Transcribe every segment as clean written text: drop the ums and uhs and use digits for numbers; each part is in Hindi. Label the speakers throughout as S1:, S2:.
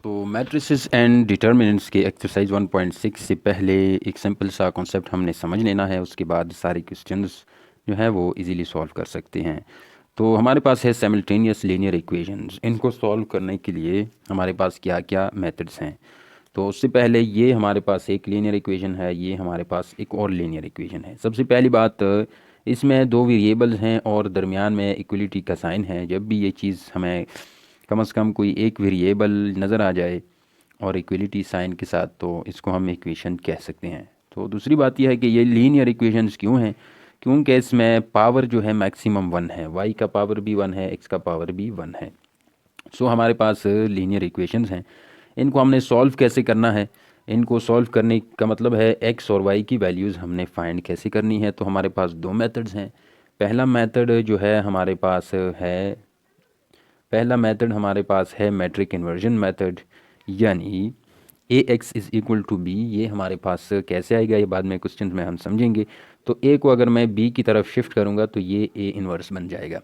S1: तो मैट्रिसेस एंड डिटर्मिनेंट्स के एक्सरसाइज 1.6 से पहले एक सिंपल सा कॉन्सेप्ट हमने समझ लेना है, उसके बाद सारे क्वेश्चंस जो है वो इजीली सॉल्व कर सकते हैं। तो हमारे पास है साइमल्टेनियस लीनियर इक्वेशंस। इनको सॉल्व करने के लिए हमारे पास क्या क्या मेथड्स हैं। तो उससे पहले ये हमारे पास एक लीनियर इक्वेशन है, ये हमारे पास एक और लीनियर इक्वेशन है। सबसे पहली बात, इसमें दो वेरिएबल्स हैं और दरमियान में इक्वलिटी का साइन है। जब भी ये चीज़ हमें कम से कम कोई एक वेरिएबल नज़र आ जाए और इक्वलिटी साइन के साथ, तो इसको हम इक्वेशन कह सकते हैं। तो दूसरी बात यह है कि ये लीनियर इक्वेशंस क्यों हैं, क्योंकि इसमें पावर जो है मैक्सिमम 1 है, वाई का पावर भी 1 है, एक्स का पावर भी 1 है। सो हमारे पास लीनियर इक्वेशंस हैं। इनको हमने सॉल्व कैसे करना है, इनको सॉल्व करने का मतलब है एक्स और वाई की वैल्यूज़ हमने फाइंड कैसे करनी है। तो हमारे पास दो मेथड्स हैं। पहला मेथड जो है हमारे पास है पहला मेथड हमारे पास है मैट्रिक इन्वर्जन मेथड, यानी A X is equal to B. ये हमारे पास कैसे आएगा ये बाद में क्वेश्चन में हम समझेंगे। तो ए को अगर मैं बी की तरफ शिफ्ट करूँगा तो ये ए इन्वर्स बन जाएगा।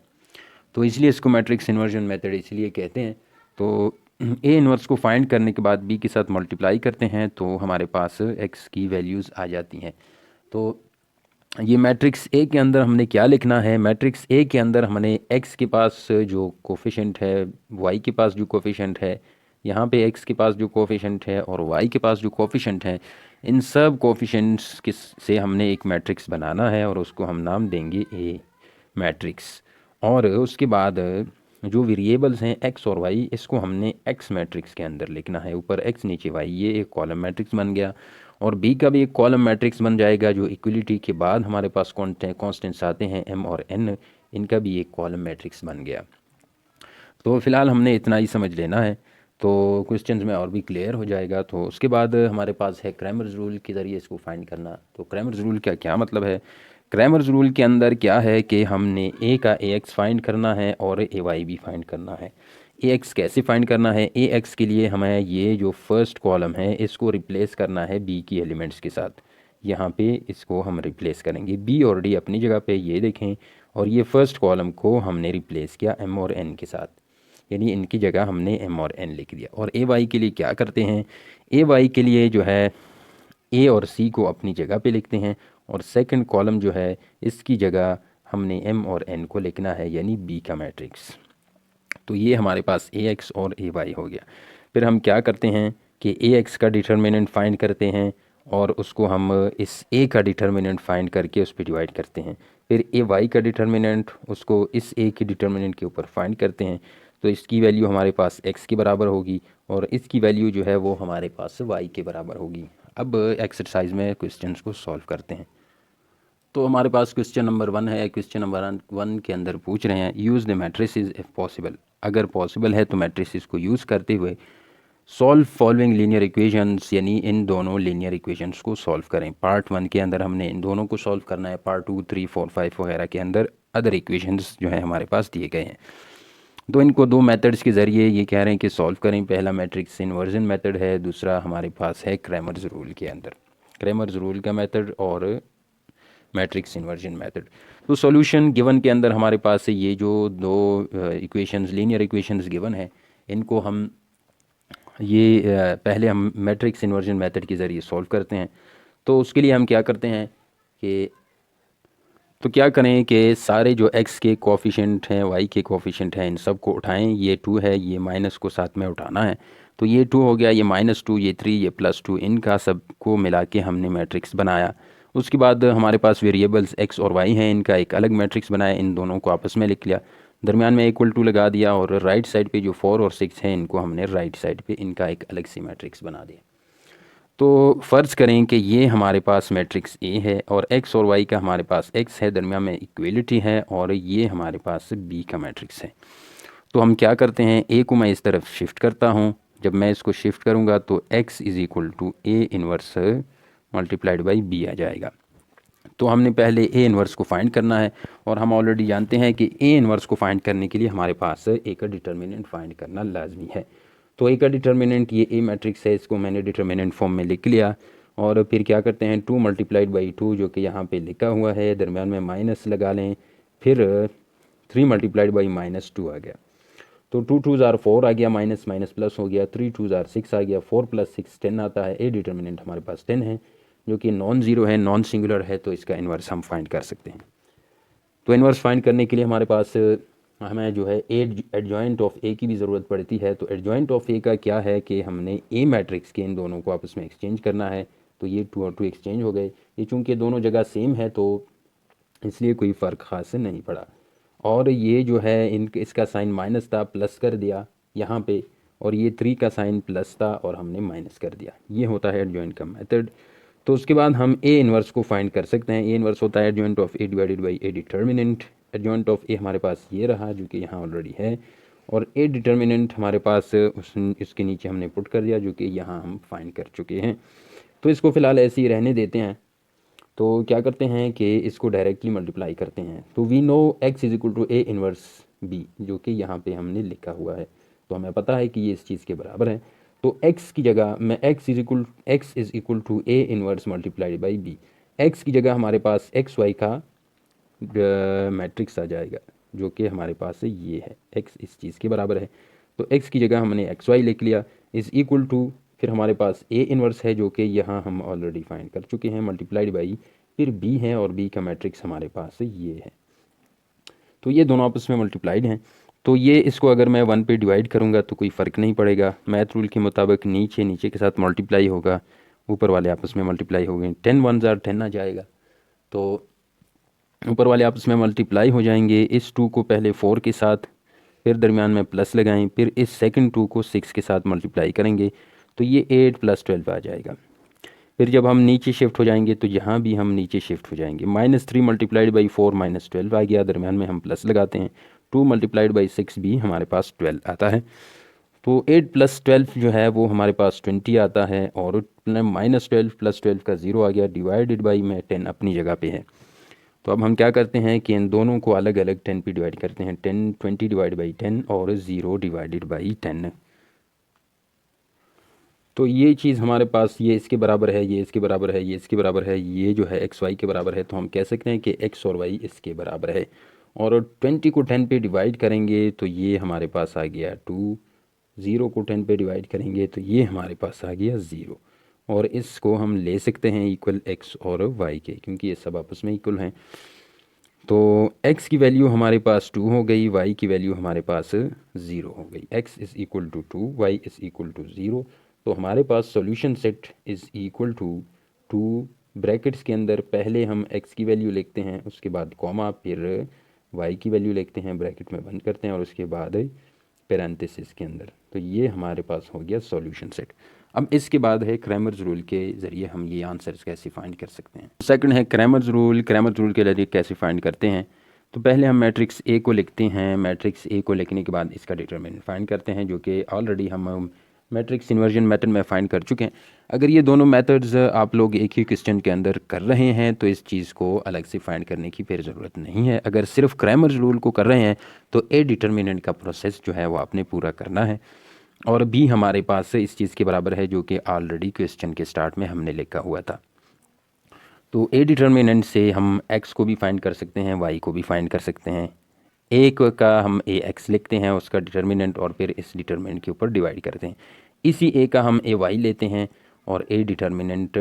S1: तो इसलिए इसको मैट्रिक्स इन्वर्जन मेथड इसलिए कहते हैं। तो ए इन्वर्स को फाइंड करने के बाद बी के साथ मल्टीप्लाई करते हैं तो हमारे पास एक्स की वैल्यूज़ आ जाती हैं। तो ये मैट्रिक्स ए के अंदर हमने क्या लिखना है, मैट्रिक्स ए के अंदर हमने एक्स के पास जो कोफिशेंट है, वाई के पास जो कोफिशेंट है, यहाँ पे एक्स के पास जो कोफिशेंट है और वाई के पास जो कोफिशेंट है, इन सब कोफिशेंट्स के से हमने एक मैट्रिक्स बनाना है और उसको हम नाम देंगे ए मैट्रिक्स। और उसके बाद जो वेरिएबल्स हैं एक्स और वाई, इसको हमने एक्स मैट्रिक्स के अंदर लिखना है, ऊपर एक्स नीचे वाई, ये एक कॉलम मैट्रिक्स बन गया। और बी का भी एक कॉलम मैट्रिक्स बन जाएगा, जो इक्वलिटी के बाद हमारे पास कॉन्स्टेंट्स आते हैं एम और एन, इनका भी एक कॉलम मैट्रिक्स बन गया। तो फ़िलहाल हमने इतना ही समझ लेना है, तो क्वेश्चंस में और भी क्लियर हो जाएगा। तो उसके बाद हमारे पास है क्रैमर्स रूल के ज़रिए इसको फाइंड करना। तो क्रैमर्स रूल का क्या मतलब है, क्रैमर्स रूल के अंदर क्या है कि हमने ए का ए एक्स फाइंड करना है और ए वाई भी फाइंड करना है। ए एक्स कैसे फाइंड करना है, ए एक्स के लिए हमें ये जो फर्स्ट कॉलम है इसको रिप्लेस करना है बी की एलिमेंट्स के साथ। यहाँ पे इसको हम रिप्लेस करेंगे, बी और डी अपनी जगह पे ये देखें, और ये फर्स्ट कॉलम को हमने रिप्लेस किया एम और एन के साथ, यानी इनकी जगह हमने एम और एन लिख दिया। और ए वाई के लिए क्या करते हैं, ए वाई के लिए जो है ए और सी को अपनी जगह पे लिखते हैं और सेकंड कॉलम जो है इसकी जगह हमने एम और एन को लिखना है, यानी बी का मैट्रिक्स। तो ये हमारे पास ए एक्स और ए वाई हो गया। फिर हम क्या करते हैं कि ए एक्स का डिटर्मिनेंट फाइंड करते हैं और उसको हम इस ए का डिटर्मिनेंट फाइंड करके उस पर डिवाइड करते हैं। फिर ए वाई का डिटर्मिनेंट उसको इस ए के डिटर्मिनेंट के ऊपर फाइंड करते हैं, तो इसकी वैल्यू हमारे पास एक्स के बराबर होगी और इसकी वैल्यू जो है वो हमारे पास वाई के बराबर होगी। अब एक्सरसाइज में क्वेश्चंस को सॉल्व करते हैं। तो हमारे पास क्वेश्चन नंबर 1 है। क्वेश्चन नंबर 1 के अंदर पूछ रहे हैं, use the matrices if possible. अगर पॉसिबल है तो मैट्रिसेस को यूज़ करते हुए सॉल्व फॉलोइंग लीनियर इक्वेशंस, यानी इन दोनों लीनियर इक्वेशंस को सॉल्व करें। पार्ट 1 के अंदर हमने इन दोनों को सॉल्व करना है, पार्ट 2, 3, 4, 5 वगैरह के अंदर अदर इक्वेशंस जो है हमारे पास दिए गए हैं। तो इनको दो मेथड्स के ज़रिए ये कह रहे हैं कि सॉल्व करें। पहला मैट्रिक्स इन्वर्जन मेथड है, दूसरा हमारे पास है क्रैमर्स रूल के अंदर, क्रैमर्स रूल का मेथड और मैट्रिक्स इन्वर्जन मेथड। तो सॉल्यूशन गिवन के अंदर हमारे पास ये जो दो इक्वेशंस, लीनियर इक्वेशंस गिवन है, इनको हम पहले हम मैट्रिक्स इन्वर्जन मेथड के ज़रिए सॉल्व करते हैं। तो उसके लिए हम क्या करते हैं कि क्या करें कि सारे जो x के कोफिशेंट हैं, y के कोफिशेंट हैं, इन सब को उठाएं। ये 2 है, ये माइनस को साथ में उठाना है, तो ये 2 हो गया, ये -2, ये 3, ये +2, इनका सब को मिला के हमने मैट्रिक्स बनाया। उसके बाद हमारे पास वेरिएबल्स x और y हैं, इनका एक अलग मैट्रिक्स बनाया, इन दोनों को आपस में लिख लिया, दरमियान में इक्वल टू लगा दिया, और राइट साइड पे जो 4 और 6 हैं इनको हमने राइट साइड पे इनका एक अलग सी मैट्रिक्स बना दिया। तो फ़र्ज़ करें कि ये हमारे पास मैट्रिक्स ए है और एक्स और वाई का हमारे पास एक्स है, दरमियान में इक्वलिटी है, और ये हमारे पास बी का मैट्रिक्स है। तो हम क्या करते हैं, ए को मैं इस तरफ शिफ्ट करता हूँ। जब मैं इसको शिफ्ट करूँगा तो x is equal to A inverse multiplied by B आ जाएगा। तो हमने पहले ए इन्वर्स को फाइंड करना है, और हम ऑलरेडी जानते हैं कि ए इन्वर्स को फाइंड करने के लिए हमारे पास ए का डिटर्मिनेंट फाइंड करना लाजमी है। तो ए का डिटर्मिनेंट ये ए मैट्रिक्स है, इसको मैंने डिटर्मिनेंट फॉर्म में लिख लिया, और फिर क्या करते हैं 2 मल्टीप्लाइड बाई 2 जो कि यहाँ पे लिखा हुआ है, दरमियान में माइनस लगा लें, फिर 3 मल्टीप्लाइड बाई -2 आ गया। तो 2 2 ज़ार 4 आ गया, माइनस माइनस प्लस हो गया, 3 2 ज़ार 6 आ गया, 4 + 6 10 आता है। ए डिटर्मिनेंट हमारे पास 10 है, जो कि नॉन ज़ीरो है, नॉन सिंगुलर है, तो इसका इन्वर्स हम फाइंड कर सकते हैं। तो इन्वर्स फाइंड करने के लिए हमारे पास हमें जो है एडजॉइंट ऑफ ए की भी ज़रूरत पड़ती है। तो एडजॉइंट ऑफ ए का क्या है कि हमने ए मैट्रिक्स के इन दोनों को आपस में एक्सचेंज करना है। तो ये 2 और 2 एक्सचेंज हो गए। ये चूँकि दोनों जगह सेम है तो इसलिए कोई फ़र्क ख़ास नहीं पड़ा। और ये जो है इसका साइन माइनस था, प्लस कर दिया यहाँ पे, और ये 3 का साइन प्लस था और हमने माइनस कर दिया। ये होता है एडजॉइंट का मेथड। तो उसके बाद हम ए इन्वर्स को फाइंड कर सकते हैं। ए इन्वर्स होता है adjoint of A divided by A determinant. Adjoint of A हमारे पास ये रहा, जो कि यहाँ ऑलरेडी है, और ए डिटर्मिनेंट हमारे पास इसके नीचे हमने पुट कर दिया, जो कि यहाँ हम फाइंड कर चुके हैं। तो इसको फ़िलहाल ऐसे ही रहने देते हैं। तो क्या करते हैं कि इसको डायरेक्टली मल्टीप्लाई करते हैं। तो we know x is equal to A inverse b, जो कि यहाँ पे हमने लिखा हुआ है। तो हमें पता है कि ये इस चीज़ के बराबर है। तो x की जगह मैं x is equal to A inverse multiplied by b। x की जगह हमारे पास एक्स वाई का मैट्रिक्स आ जाएगा, जो कि हमारे पास ये है, x इस चीज़ के बराबर है। तो x की जगह हमने एक्स वाई लिख लिया, इज़ इक्वल टू, फिर हमारे पास ए इन्वर्स है, जो कि यहाँ हम ऑलरेडी फाइंड कर चुके हैं, मल्टीप्लाइड बाई फिर b है, और b का मैट्रिक्स हमारे पास ये है। तो ये दोनों आपस में मल्टीप्लाइड हैं। तो ये इसको अगर मैं 1 पे डिवाइड करूँगा तो कोई फ़र्क नहीं पड़ेगा। मैथ रूल के मुताबिक नीचे नीचे के साथ मल्टीप्लाई होगा, ऊपर वाले आपस में मल्टीप्लाई हो गए। 10 1 ज़ार 10 आ जाएगा, तो ऊपर वाले आपस में मल्टीप्लाई हो जाएंगे। इस 2 को पहले 4 के साथ, फिर दरमियान में प्लस लगाएं, फिर इस सेकंड 2 को 6 के साथ मल्टीप्लाई करेंगे, तो ये 8 + 12 आ जाएगा। फिर जब हम नीचे शिफ्ट हो जाएंगे तो यहाँ भी हम नीचे शिफ्ट हो जाएंगे। -3 मल्टीप्लाइड बाई 4 -12 आ गया, दरमियान में हम प्लस लगाते हैं। 2 मल्टीप्लाइड बाई 6 भी हमारे पास 12 आता है। तो 8 + 12 जो है वो हमारे पास 20 आता है, और -12 + 12 का 0 आ गया, डिवाइडेड बाई में 10 अपनी जगह पे है। तो अब हम क्या करते हैं कि इन दोनों को अलग अलग 10 पे डिवाइड करते हैं। 20 डिवाइड बाई 10 और 0 डिवाइडेड बाई 10। तो ये चीज़ हमारे पास, ये इसके बराबर है, ये इसके बराबर है, ये इसके बराबर है, ये जो है एक्स वाई के बराबर है। तो हम कह सकते हैं कि एक्स और वाई इसके बराबर है। और 20 को 10 पे डिवाइड करेंगे तो ये हमारे पास आ गया 2, 0 को 10 पे डिवाइड करेंगे तो ये हमारे पास आ गया 0। और इसको हम ले सकते हैं इक्वल एक्स और वाई के, क्योंकि ये सब आपस में इक्वल हैं। तो x की वैल्यू हमारे पास 2 हो गई, y की वैल्यू हमारे पास 0 हो गई। x is equal to 2, y is equal to 0। तो हमारे पास solution set is equal to 2, brackets के अंदर पहले हम x की वैल्यू लिखते हैं, उसके बाद कॉमा, फिर y की वैल्यू लिखते हैं, ब्रैकेट में बंद करते हैं, और उसके बाद पैरेंथेसिस के अंदर। तो ये हमारे पास हो गया सॉल्यूशन सेट। अब इसके बाद है क्रैमर्स रूल के ज़रिए हम ये आंसर्स कैसे फाइंड कर सकते हैं। सेकंड है क्रैमर्स रूल। क्रैमर्स रूल के ज़रिए कैसे फाइंड करते हैं, तो पहले हम मैट्रिक्स ए को लिखते हैं। मैट्रिक्स ए को लिखने के बाद इसका डिटरमिनेंट फाइंड करते हैं, जो कि ऑलरेडी हम मैट्रिक्स इन्वर्जन मेथड में फाइंड कर चुके हैं। अगर ये दोनों मेथड्स आप लोग एक ही क्वेश्चन के अंदर कर रहे हैं तो इस चीज़ को अलग से फाइंड करने की फिर ज़रूरत नहीं है। अगर सिर्फ क्रैमर्स रूल को कर रहे हैं तो ए डिटरमिनेंट का प्रोसेस जो है वो आपने पूरा करना है। और बी हमारे पास इस चीज़ के बराबर है, जो कि ऑलरेडी क्वेश्चन के स्टार्ट में हमने लिखा हुआ था। तो ए डिटर्मिनेंट से हम एक्स को भी फाइंड कर सकते हैं, वाई को भी फाइंड कर सकते हैं। ए का हम ए एक्स लिखते हैं, उसका डिटर्मिनेंट, और फिर इस डिटर्मिनेंट के ऊपर डिवाइड करते हैं। इसी ए का हम ए वाई लेते हैं, और ए डिटर्मिनेंट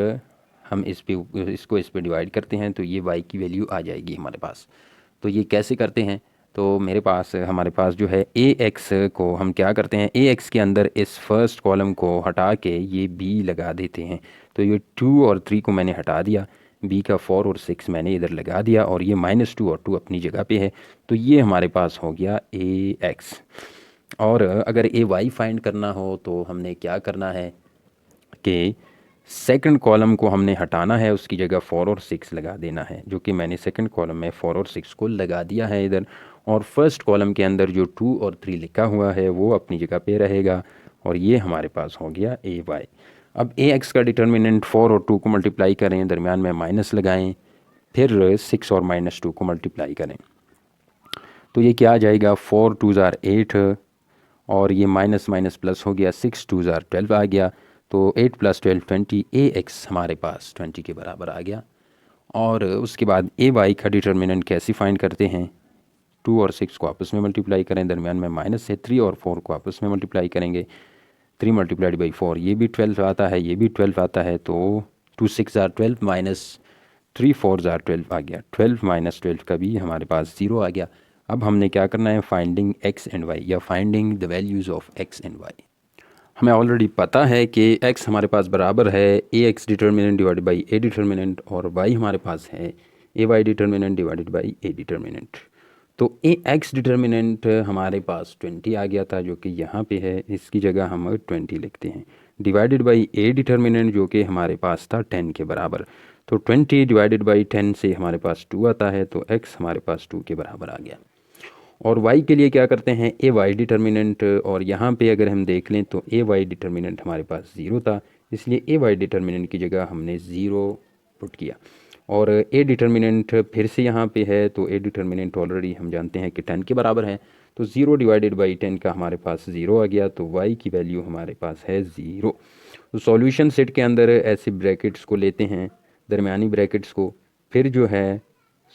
S1: हम इसको इस पे डिवाइड करते हैं, तो ये वाई की वैल्यू आ जाएगी हमारे पास। तो ये कैसे करते हैं, तो हमारे पास जो है ए एक्स को हम क्या करते हैं, ए एक्स के अंदर इस फर्स्ट कॉलम को हटा के ये बी लगा देते हैं। तो ये 2 और 3 को मैंने हटा दिया, बी का 4 और 6 मैंने इधर लगा दिया, और ये -2 और 2 अपनी जगह पे है। तो ये हमारे पास हो गया ए एक्स। और अगर ए वाई फाइंड करना हो तो हमने क्या करना है कि सेकंड कॉलम को हमने हटाना है, उसकी जगह 4 और 6 लगा देना है, जो कि मैंने सेकंड कॉलम में 4 और 6 को लगा दिया है इधर। और फर्स्ट कॉलम के अंदर जो 2 और 3 लिखा हुआ है वो अपनी जगह पे रहेगा, और ये हमारे पास हो गया ए वाई। अब ए एक्स का डिटर्मिनेंट 4 और 2 को मल्टीप्लाई करें, दरमियान में माइनस लगाएं, फिर 6 और -2 को मल्टीप्लाई करें, तो ये क्या आ जाएगा, 4 2 ज़ार 8, और ये माइनस माइनस प्लस हो गया, 6 2 ज़ार 12 आ गया। तो 8 + 12 20, ए एक्स हमारे पास 20 के बराबर आ गया। और उसके बाद ए वाई का डिटर्मिनेंट कैसे फाइंड करते हैं, 2 और 6 को आपस में मल्टीप्लाई करें, दरमियान में माइनस है, 3 और 4 को आपस में मल्टीप्लाई करेंगे, 3 मल्टीप्लाइड बाई 4, ये भी 12 आता है, ये भी 12 आता है, तो 2 6 आर 12 माइनस 3 4 आर 12 आ गया, 12 माइनस 12 का भी हमारे पास 0 आ गया। अब हमने क्या करना है, फाइंडिंग x एंड y या finding the values of x and y। हमें ऑलरेडी पता है कि x हमारे पास बराबर है A x determinant divided by A determinant, और y हमारे पास है A Y determinant divided by A determinant. तो ए एक्स डिटर्मिनेंट हमारे पास 20 आ गया था, जो कि यहाँ पे है, इसकी जगह हम 20 लिखते हैं, डिवाइडेड बाई ए डिटर्मिनेंट जो कि हमारे पास था 10 के बराबर। तो 20 डिवाइडेड बाई 10 से हमारे पास 2 आता है, तो x हमारे पास 2 के बराबर आ गया। और y के लिए क्या करते हैं, ए वाई डिटर्मिनेंट, और यहाँ पे अगर हम देख लें तो ए वाई डिटर्मिनेंट हमारे पास 0 था, इसलिए ए वाई डिटर्मिनेंट की जगह हमने 0 पुट किया। और ए डिटर्मिनेंट फिर से यहाँ पे है, तो ए डिटर्मिनेंट ऑलरेडी हम जानते हैं कि 10 के बराबर है, तो 0 डिवाइडेड बाई 10 का हमारे पास 0 आ गया, तो y की वैल्यू हमारे पास है 0। तो सॉल्यूशन सेट के अंदर ऐसे ब्रैकेट्स को लेते हैं, दरमियानी ब्रैकेट्स को, फिर जो है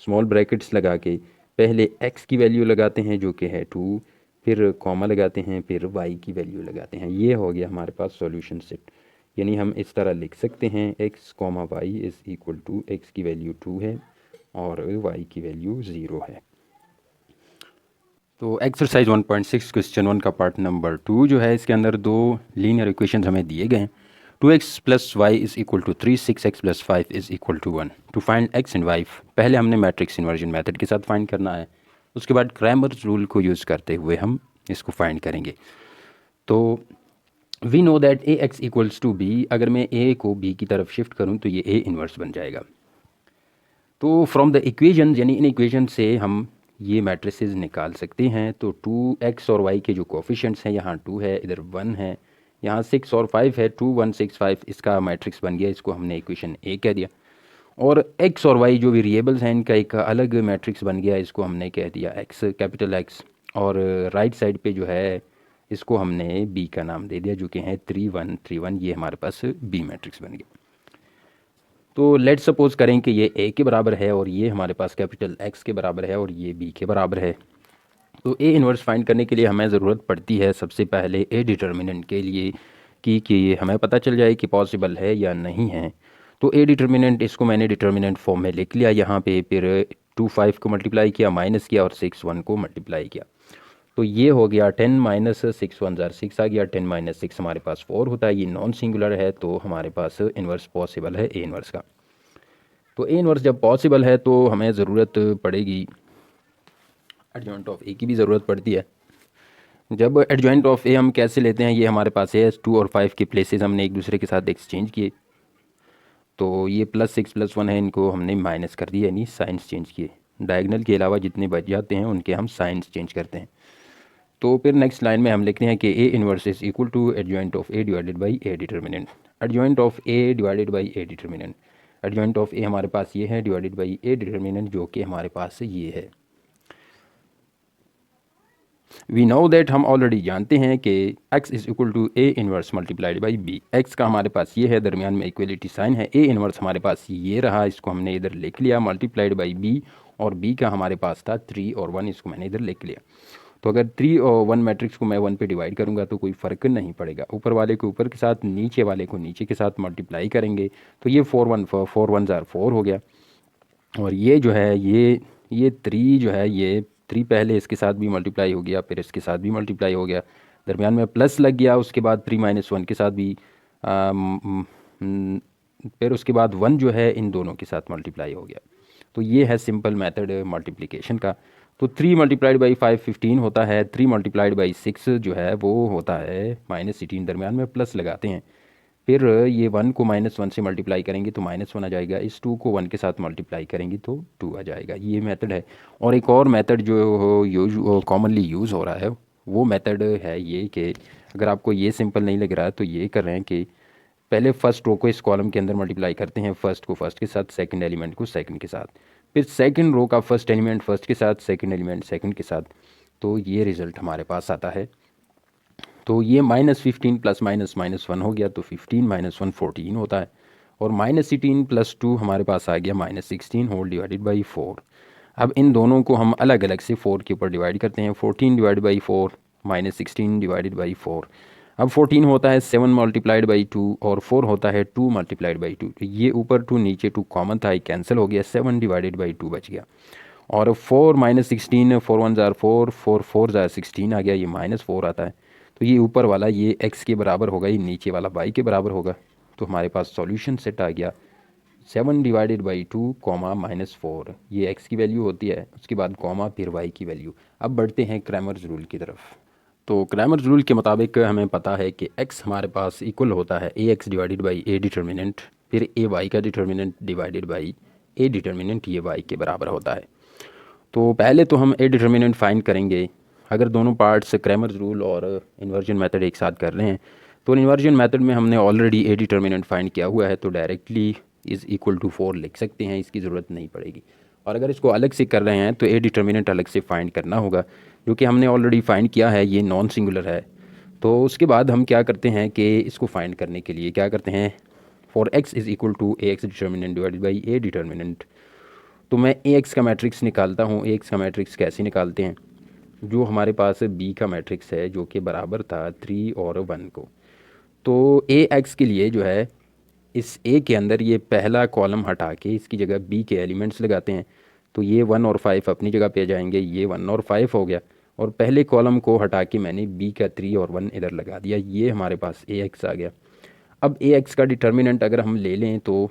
S1: स्मॉल ब्रैकेट्स लगा के पहले x की वैल्यू लगाते हैं जो कि है 2, फिर कॉमा लगाते हैं, फिर y की वैल्यू लगाते हैं। ये हो गया हमारे पास सॉल्यूशन सेट। यानी हम इस तरह लिख सकते हैं x comma y is equal to x की वैल्यू 2 है और y की वैल्यू 0 है। तो एक्सरसाइज 1.6 क्वेश्चन 1 का पार्ट नंबर 2 जो है, इसके अंदर दो लीनियर इक्वेशंस हमें दिए गए हैं। 2x plus y is equal to 3, 6x plus 5 is equal to 1। To find x and y, पहले हमने मैट्रिक्स इन्वर्जन मेथड के साथ फाइंड करना है, उसके बाद क्रैमर्स रूल को यूज़ करते हुए हम इसको फाइंड करेंगे। तो we know that A x equals to B, अगर मैं a को b की तरफ शिफ्ट करूँ तो ये a इन्वर्स बन जाएगा। तो फ्रॉम द इक्वेशन, यानी इन इक्वेशन से हम ये मैट्रिसेस निकाल सकते हैं। तो 2x और y के जो कोफिशिएंट्स हैं, यहाँ 2 है, इधर 1 है, यहाँ 6 और 5 है, 2 1 6 5, इसका मैट्रिक्स बन गया, इसको हमने इक्वेशन ए कह दिया। और x और y जो वेरिएबल्स हैं, इनका एक अलग मैट्रिक्स बन गया, इसको हमने कह दिया x, कैपिटल X। और राइट साइड पे जो है इसको हमने b का नाम दे दिया, जो कि है 3 1 3 1, ये हमारे पास b मैट्रिक्स बन गया। तो लेट सपोज करें कि ये a के बराबर है और ये हमारे पास कैपिटल X के बराबर है और ये b के बराबर है। तो a इन्वर्स फाइंड करने के लिए हमें ज़रूरत पड़ती है सबसे पहले a डिटर्मिनेंट के लिए कि हमें पता चल जाए कि पॉसिबल है या नहीं है। तो a डिटर्मिनेंट, इसको मैंने डिटर्मिनेंट फॉर्म में लिख लिया यहाँ पे, फिर 2 5 को मल्टीप्लाई किया, माइनस किया, और 6 1 को मल्टीप्लाई किया। तो ये हो गया 10 माइनस 6 1 6 आ गया, 10 माइनस 6 हमारे पास 4 होता है, ये नॉन सिंगुलर है, तो हमारे पास इन्वर्स पॉसिबल है ए इन्वर्स का। तो ए इन्वर्स जब पॉसिबल है तो हमें ज़रूरत पड़ेगी एडजॉइंट ऑफ ए की भी ज़रूरत पड़ती है। जब एडजॉइंट ऑफ ए हम कैसे लेते हैं, ये हमारे पास है 2 और 5 के प्लेसेस हमने एक दूसरे के साथ एक्सचेंज किए, तो ये +6 +1 है, इनको हमने माइनस कर दिया, यानी साइंस चेंज किए। डायगनल के अलावा जितने बच जाते हैं उनके हम साइंस चेंज करते हैं। तो फिर नेक्स्ट लाइन में हम लिखते हैं कि A inverse is equal to adjoint of A divided by A determinant. Adjoint of A divided by A determinant, adjoint of A हमारे पास ये है, डिवाइडेड बाई ए डिटर्मिनेंट जो कि हमारे पास ये है। वी नो दैट, हम ऑलरेडी जानते हैं कि x is equal to A inverse multiplied by B. X का हमारे पास ये है, दरमियान में इक्वलिटी साइन है, ए इन्वर्स हमारे पास ये रहा, इसको हमने इधर लिख लिया, मल्टीप्लाइड बाई बी, और b का हमारे पास था 3 और 1, इसको मैंने इधर लिख लिया। तो अगर 3 और 1 मैट्रिक्स को मैं 1 पे डिवाइड करूंगा तो कोई फ़र्क नहीं पड़ेगा, ऊपर वाले को ऊपर के साथ, नीचे वाले को नीचे के साथ मल्टीप्लाई करेंगे, तो ये 4 1 ज़ार 4 हो गया। और ये जो है ये 3 जो है, ये 3 पहले इसके साथ भी मल्टीप्लाई हो गया, फिर इसके साथ भी मल्टीप्लाई हो गया, दरमियान में प्लस लग गया, उसके बाद 3 -1 के साथ भी फिर उसके बाद 1 जो है इन दोनों के साथ मल्टीप्लाई हो गया। तो ये है सिंपल मेथड मल्टीप्लिकेशन का। तो 3 मल्टीप्लाइड बाई 5 15 होता है, 3 मल्टीप्लाइड बाई 6 जो है वो होता है -18, दरमियान में प्लस लगाते हैं, फिर ये 1 को -1 से मल्टीप्लाई करेंगे तो -1 आ जाएगा, इस 2 को 1 के साथ मल्टीप्लाई करेंगे तो 2 आ जाएगा। ये मेथड है। और एक और मेथड जो कॉमनली यूज़ हो रहा है वो मेथड है ये कि अगर आपको ये सिंपल नहीं लग रहा है तो ये कर रहे हैं कि पहले फर्स्ट रो को इस कॉलम के अंदर मल्टीप्लाई करते हैं, फर्स्ट को फर्स्ट के साथ, सेकंड एलिमेंट को सेकंड के साथ, फिर सेकंड रो का फर्स्ट एलिमेंट फर्स्ट के साथ, सेकंड एलिमेंट सेकंड के साथ, तो ये रिज़ल्ट हमारे पास आता है। तो ये -15 प्लस -1 हो गया, तो 15 -1 14 होता है, और -18 + 2 हमारे पास आ गया -16 होल डिवाइडेड बाई 4। अब इन दोनों को हम अलग अलग से 4 के ऊपर डिवाइड करते हैं। 14 divide by 4 minus 16 divided by 4। अब 14 होता है 7 मल्टीप्लाइड बाई 2 और 4 होता है 2 मल्टीप्लाइड बाई 2। ये ऊपर 2 नीचे 2 कॉमन था, ये कैंसिल हो गया, 7 डिवाइडेड बाई 2 बच गया। और 4 माइनस 16, 4 1 ज़ार 4, 4 4 ज़ार 16 आ गया, ये माइनस 4 आता है। तो ये ऊपर वाला ये x के बराबर होगा, ये नीचे वाला y के बराबर होगा। तो हमारे पास सॉल्यूशन सेट आ गया 7 डिवाइडेड बाई 2 कॉमा माइनस 4, ये x की वैल्यू होती है, उसके बाद कॉमा फिर y की वैल्यू। अब बढ़ते हैं क्रैमर्स रूल की तरफ। तो क्रैमर्स रूल के मुताबिक हमें पता है कि x हमारे पास इक्वल होता है ax divided by a determinant, फिर ay का determinant divided by a determinant, ये y के बराबर होता है। तो पहले तो हम a डिटर्मिनेंट फाइंड करेंगे। अगर दोनों पार्ट्स क्रैमर्स रूल और इन्वर्जन मेथड एक साथ कर रहे हैं, तो इन्वर्जन मेथड में हमने ऑलरेडी a डिटर्मिनेंट फाइंड किया हुआ है, तो डायरेक्टली इज़ इक्वल टू 4 लिख सकते हैं, इसकी ज़रूरत नहीं पड़ेगी। और अगर इसको अलग से कर रहे हैं तो a डिटर्मिनेंट अलग से फाइंड करना होगा, जो कि हमने ऑलरेडी फाइंड किया है, ये नॉन सिंगुलर है। तो उसके बाद हम क्या करते हैं कि इसको फाइंड करने के लिए क्या करते हैं, for x is equal to a x determinant divided by a determinant. तो मैं ए एक्स का मैट्रिक्स निकालता हूँ। ए एक्स का मैट्रिक्स कैसे निकालते हैं, जो हमारे पास बी का मैट्रिक्स है जो कि बराबर था 3 और 1 को। तो ए एक्स के लिए जो है, इस ए के अंदर ये पहला कॉलम हटा के इसकी जगह बी के एलिमेंट्स लगाते हैं, तो ये 1 और 5 अपनी जगह पे जाएंगे, ये 1 और 5 हो गया। और पहले कॉलम को हटा के मैंने बी का 3 और 1 इधर लगा दिया, ये हमारे पास ए एक्स आ गया। अब ए एक्स का डिटर्मिनेंट अगर हम ले लें तो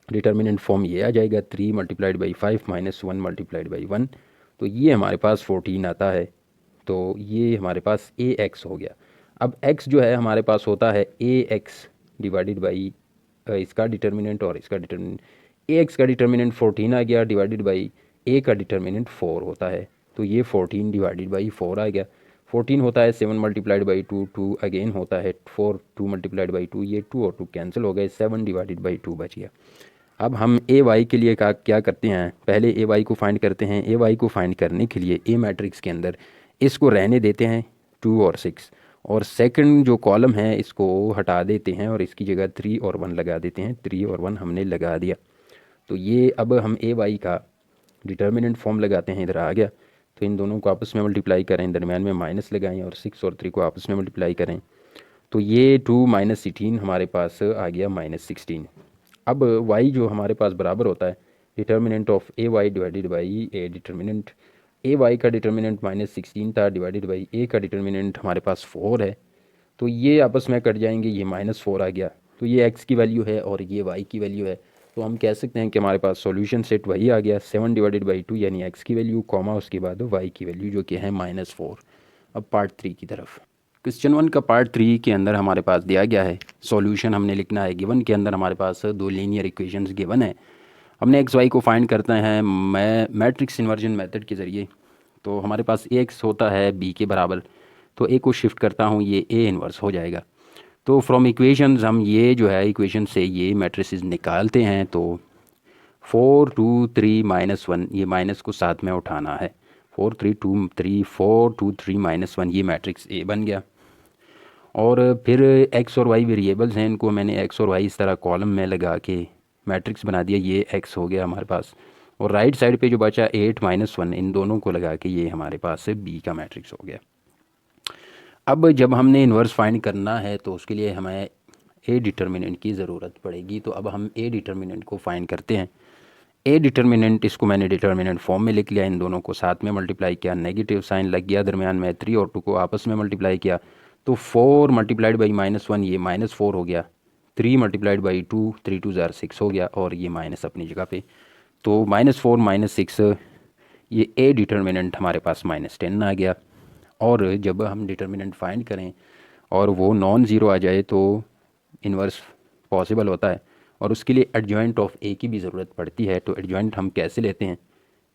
S1: डिटर्मिनेंट फॉर्म ये आ जाएगा 3 multiplied by 5 minus 1 multiplied by 1, तो ये हमारे पास 14 आता है। तो ये हमारे पास ए एक्स हो गया। अब x जो है हमारे पास होता है ए एक्स डिवाइडेड बाई इसका डिटर्मिनेंट और इसका डिटर्मिनेंट। ए एक्स का डिटर्मिनेंट 14 आ गया डिवाइडेड बाई ए का डिटर्मिनेंट 4 होता है, तो ये 14 डिवाइडेड बाई 4 आ गया। 14 होता है 7 मल्टीप्लाइड बाई 2, 2 अगेन होता है 4, 2 मल्टीप्लाइड बाई 2, ये 2 और 2 कैंसिल हो गए, 7 डिवाइडेड बाई 2 बच गया। अब हम ए वाई के लिए क्या करते हैं, पहले ए वाई को फाइंड करते हैं। ए वाई को फाइंड करने के लिए ए मैट्रिक्स के अंदर इसको रहने देते हैं 2 और 6, और सेकंड जो कॉलम है इसको हटा देते हैं और इसकी जगह 3 और 1 लगा देते हैं। 3 और 1 हमने लगा दिया, तो ये अब हम ए वाई का डिटर्मिनेंट फॉर्म लगाते हैं, इधर आ गया। तो इन दोनों को आपस में मल्टीप्लाई करें, दरमियान में माइनस लगाएं और 6 और 3 को आपस में मल्टीप्लाई करें, तो ये 2 माइनस 18 हमारे पास आ गया माइनस 16। अब y जो हमारे पास बराबर होता है determinant of A y divided by A determinant. A Y का डिटर्मिनेंट माइनस 16 था डिवाइडेड बाई ए का डिटर्मिनेंट हमारे पास 4 है, तो ये आपस में कट जाएंगे, ये माइनस 4 आ गया। तो ये x की वैल्यू है और ये y की वैल्यू है, तो हम कह सकते हैं कि हमारे पास सॉल्यूशन सेट वही आ गया 7 डिवाइडेड बाई 2 यानी x की वैल्यू कॉमा उसके बाद y की वैल्यू जो कि है माइनस 4। अब पार्ट 3 की तरफ। क्वेश्चन 1 का पार्ट 3 के अंदर हमारे पास दिया गया है, सॉल्यूशन हमने लिखना है। गिवन के अंदर हमारे पास 2 लीनियर इक्वेशंस गिवन है, हमने एक्स वाई को फाइंड करते हैं मैट्रिक्स इन्वर्जन मेथड के ज़रिए। तो हमारे पास ए एक्स होता है बी के बराबर, तो ए को शिफ्ट करता हूँ, ये ए इन्वर्स हो जाएगा। तो फ्रॉम इक्वेशंस हम ये जो है इक्वेशन से ये मैट्रिसेस निकालते हैं, तो 4 2 3 माइनस 1, ये माइनस को साथ में उठाना है, 4 3 2 3 4 2 3 माइनस 1, ये मैट्रिक्स ए बन गया। और फिर एक्स और वाई वेरिएबल्स हैं, इनको मैंने एक्स और वाई इस तरह कॉलम में लगा के मैट्रिक्स बना दिया, ये एक्स हो गया हमारे पास। और राइट साइड पे जो बचा 8 माइनस 1, इन दोनों को लगा के ये हमारे पास से बी का मैट्रिक्स हो गया। अब जब हमने इन्वर्स फाइंड करना है तो उसके लिए हमें ए डिटर्मिनेंट की ज़रूरत पड़ेगी। तो अब हम ए डिटर्मिनेंट को फाइंड करते हैं। ए डिटर्मिनेंट, इसको मैंने डिटर्मिनेंट फॉर्म में लिख लिया, इन दोनों को साथ में मल्टीप्लाई किया, नेगेटिव साइन लग गया, दरमियान में 3 और 2 को आपस में मल्टीप्लाई किया, तो 4 मल्टीप्लाइड बाई माइनस 1, ये माइनस 4 हो गया। 3 मल्टीप्लाइड बाई 2, 3 2 ज़ार 6 हो गया, और ये माइनस अपनी जगह पे, तो माइनस 4 माइनस 6, ये ए डिटर्मिनेंट हमारे पास माइनस 10 आ गया। और जब हम डिटर्मिनेंट फाइंड करें और वो नॉन ज़ीरो आ जाए तो इन्वर्स पॉसिबल होता है, और उसके लिए एडजॉइंट ऑफ ए की भी ज़रूरत पड़ती है। तो एडजॉइंट हम कैसे लेते हैं,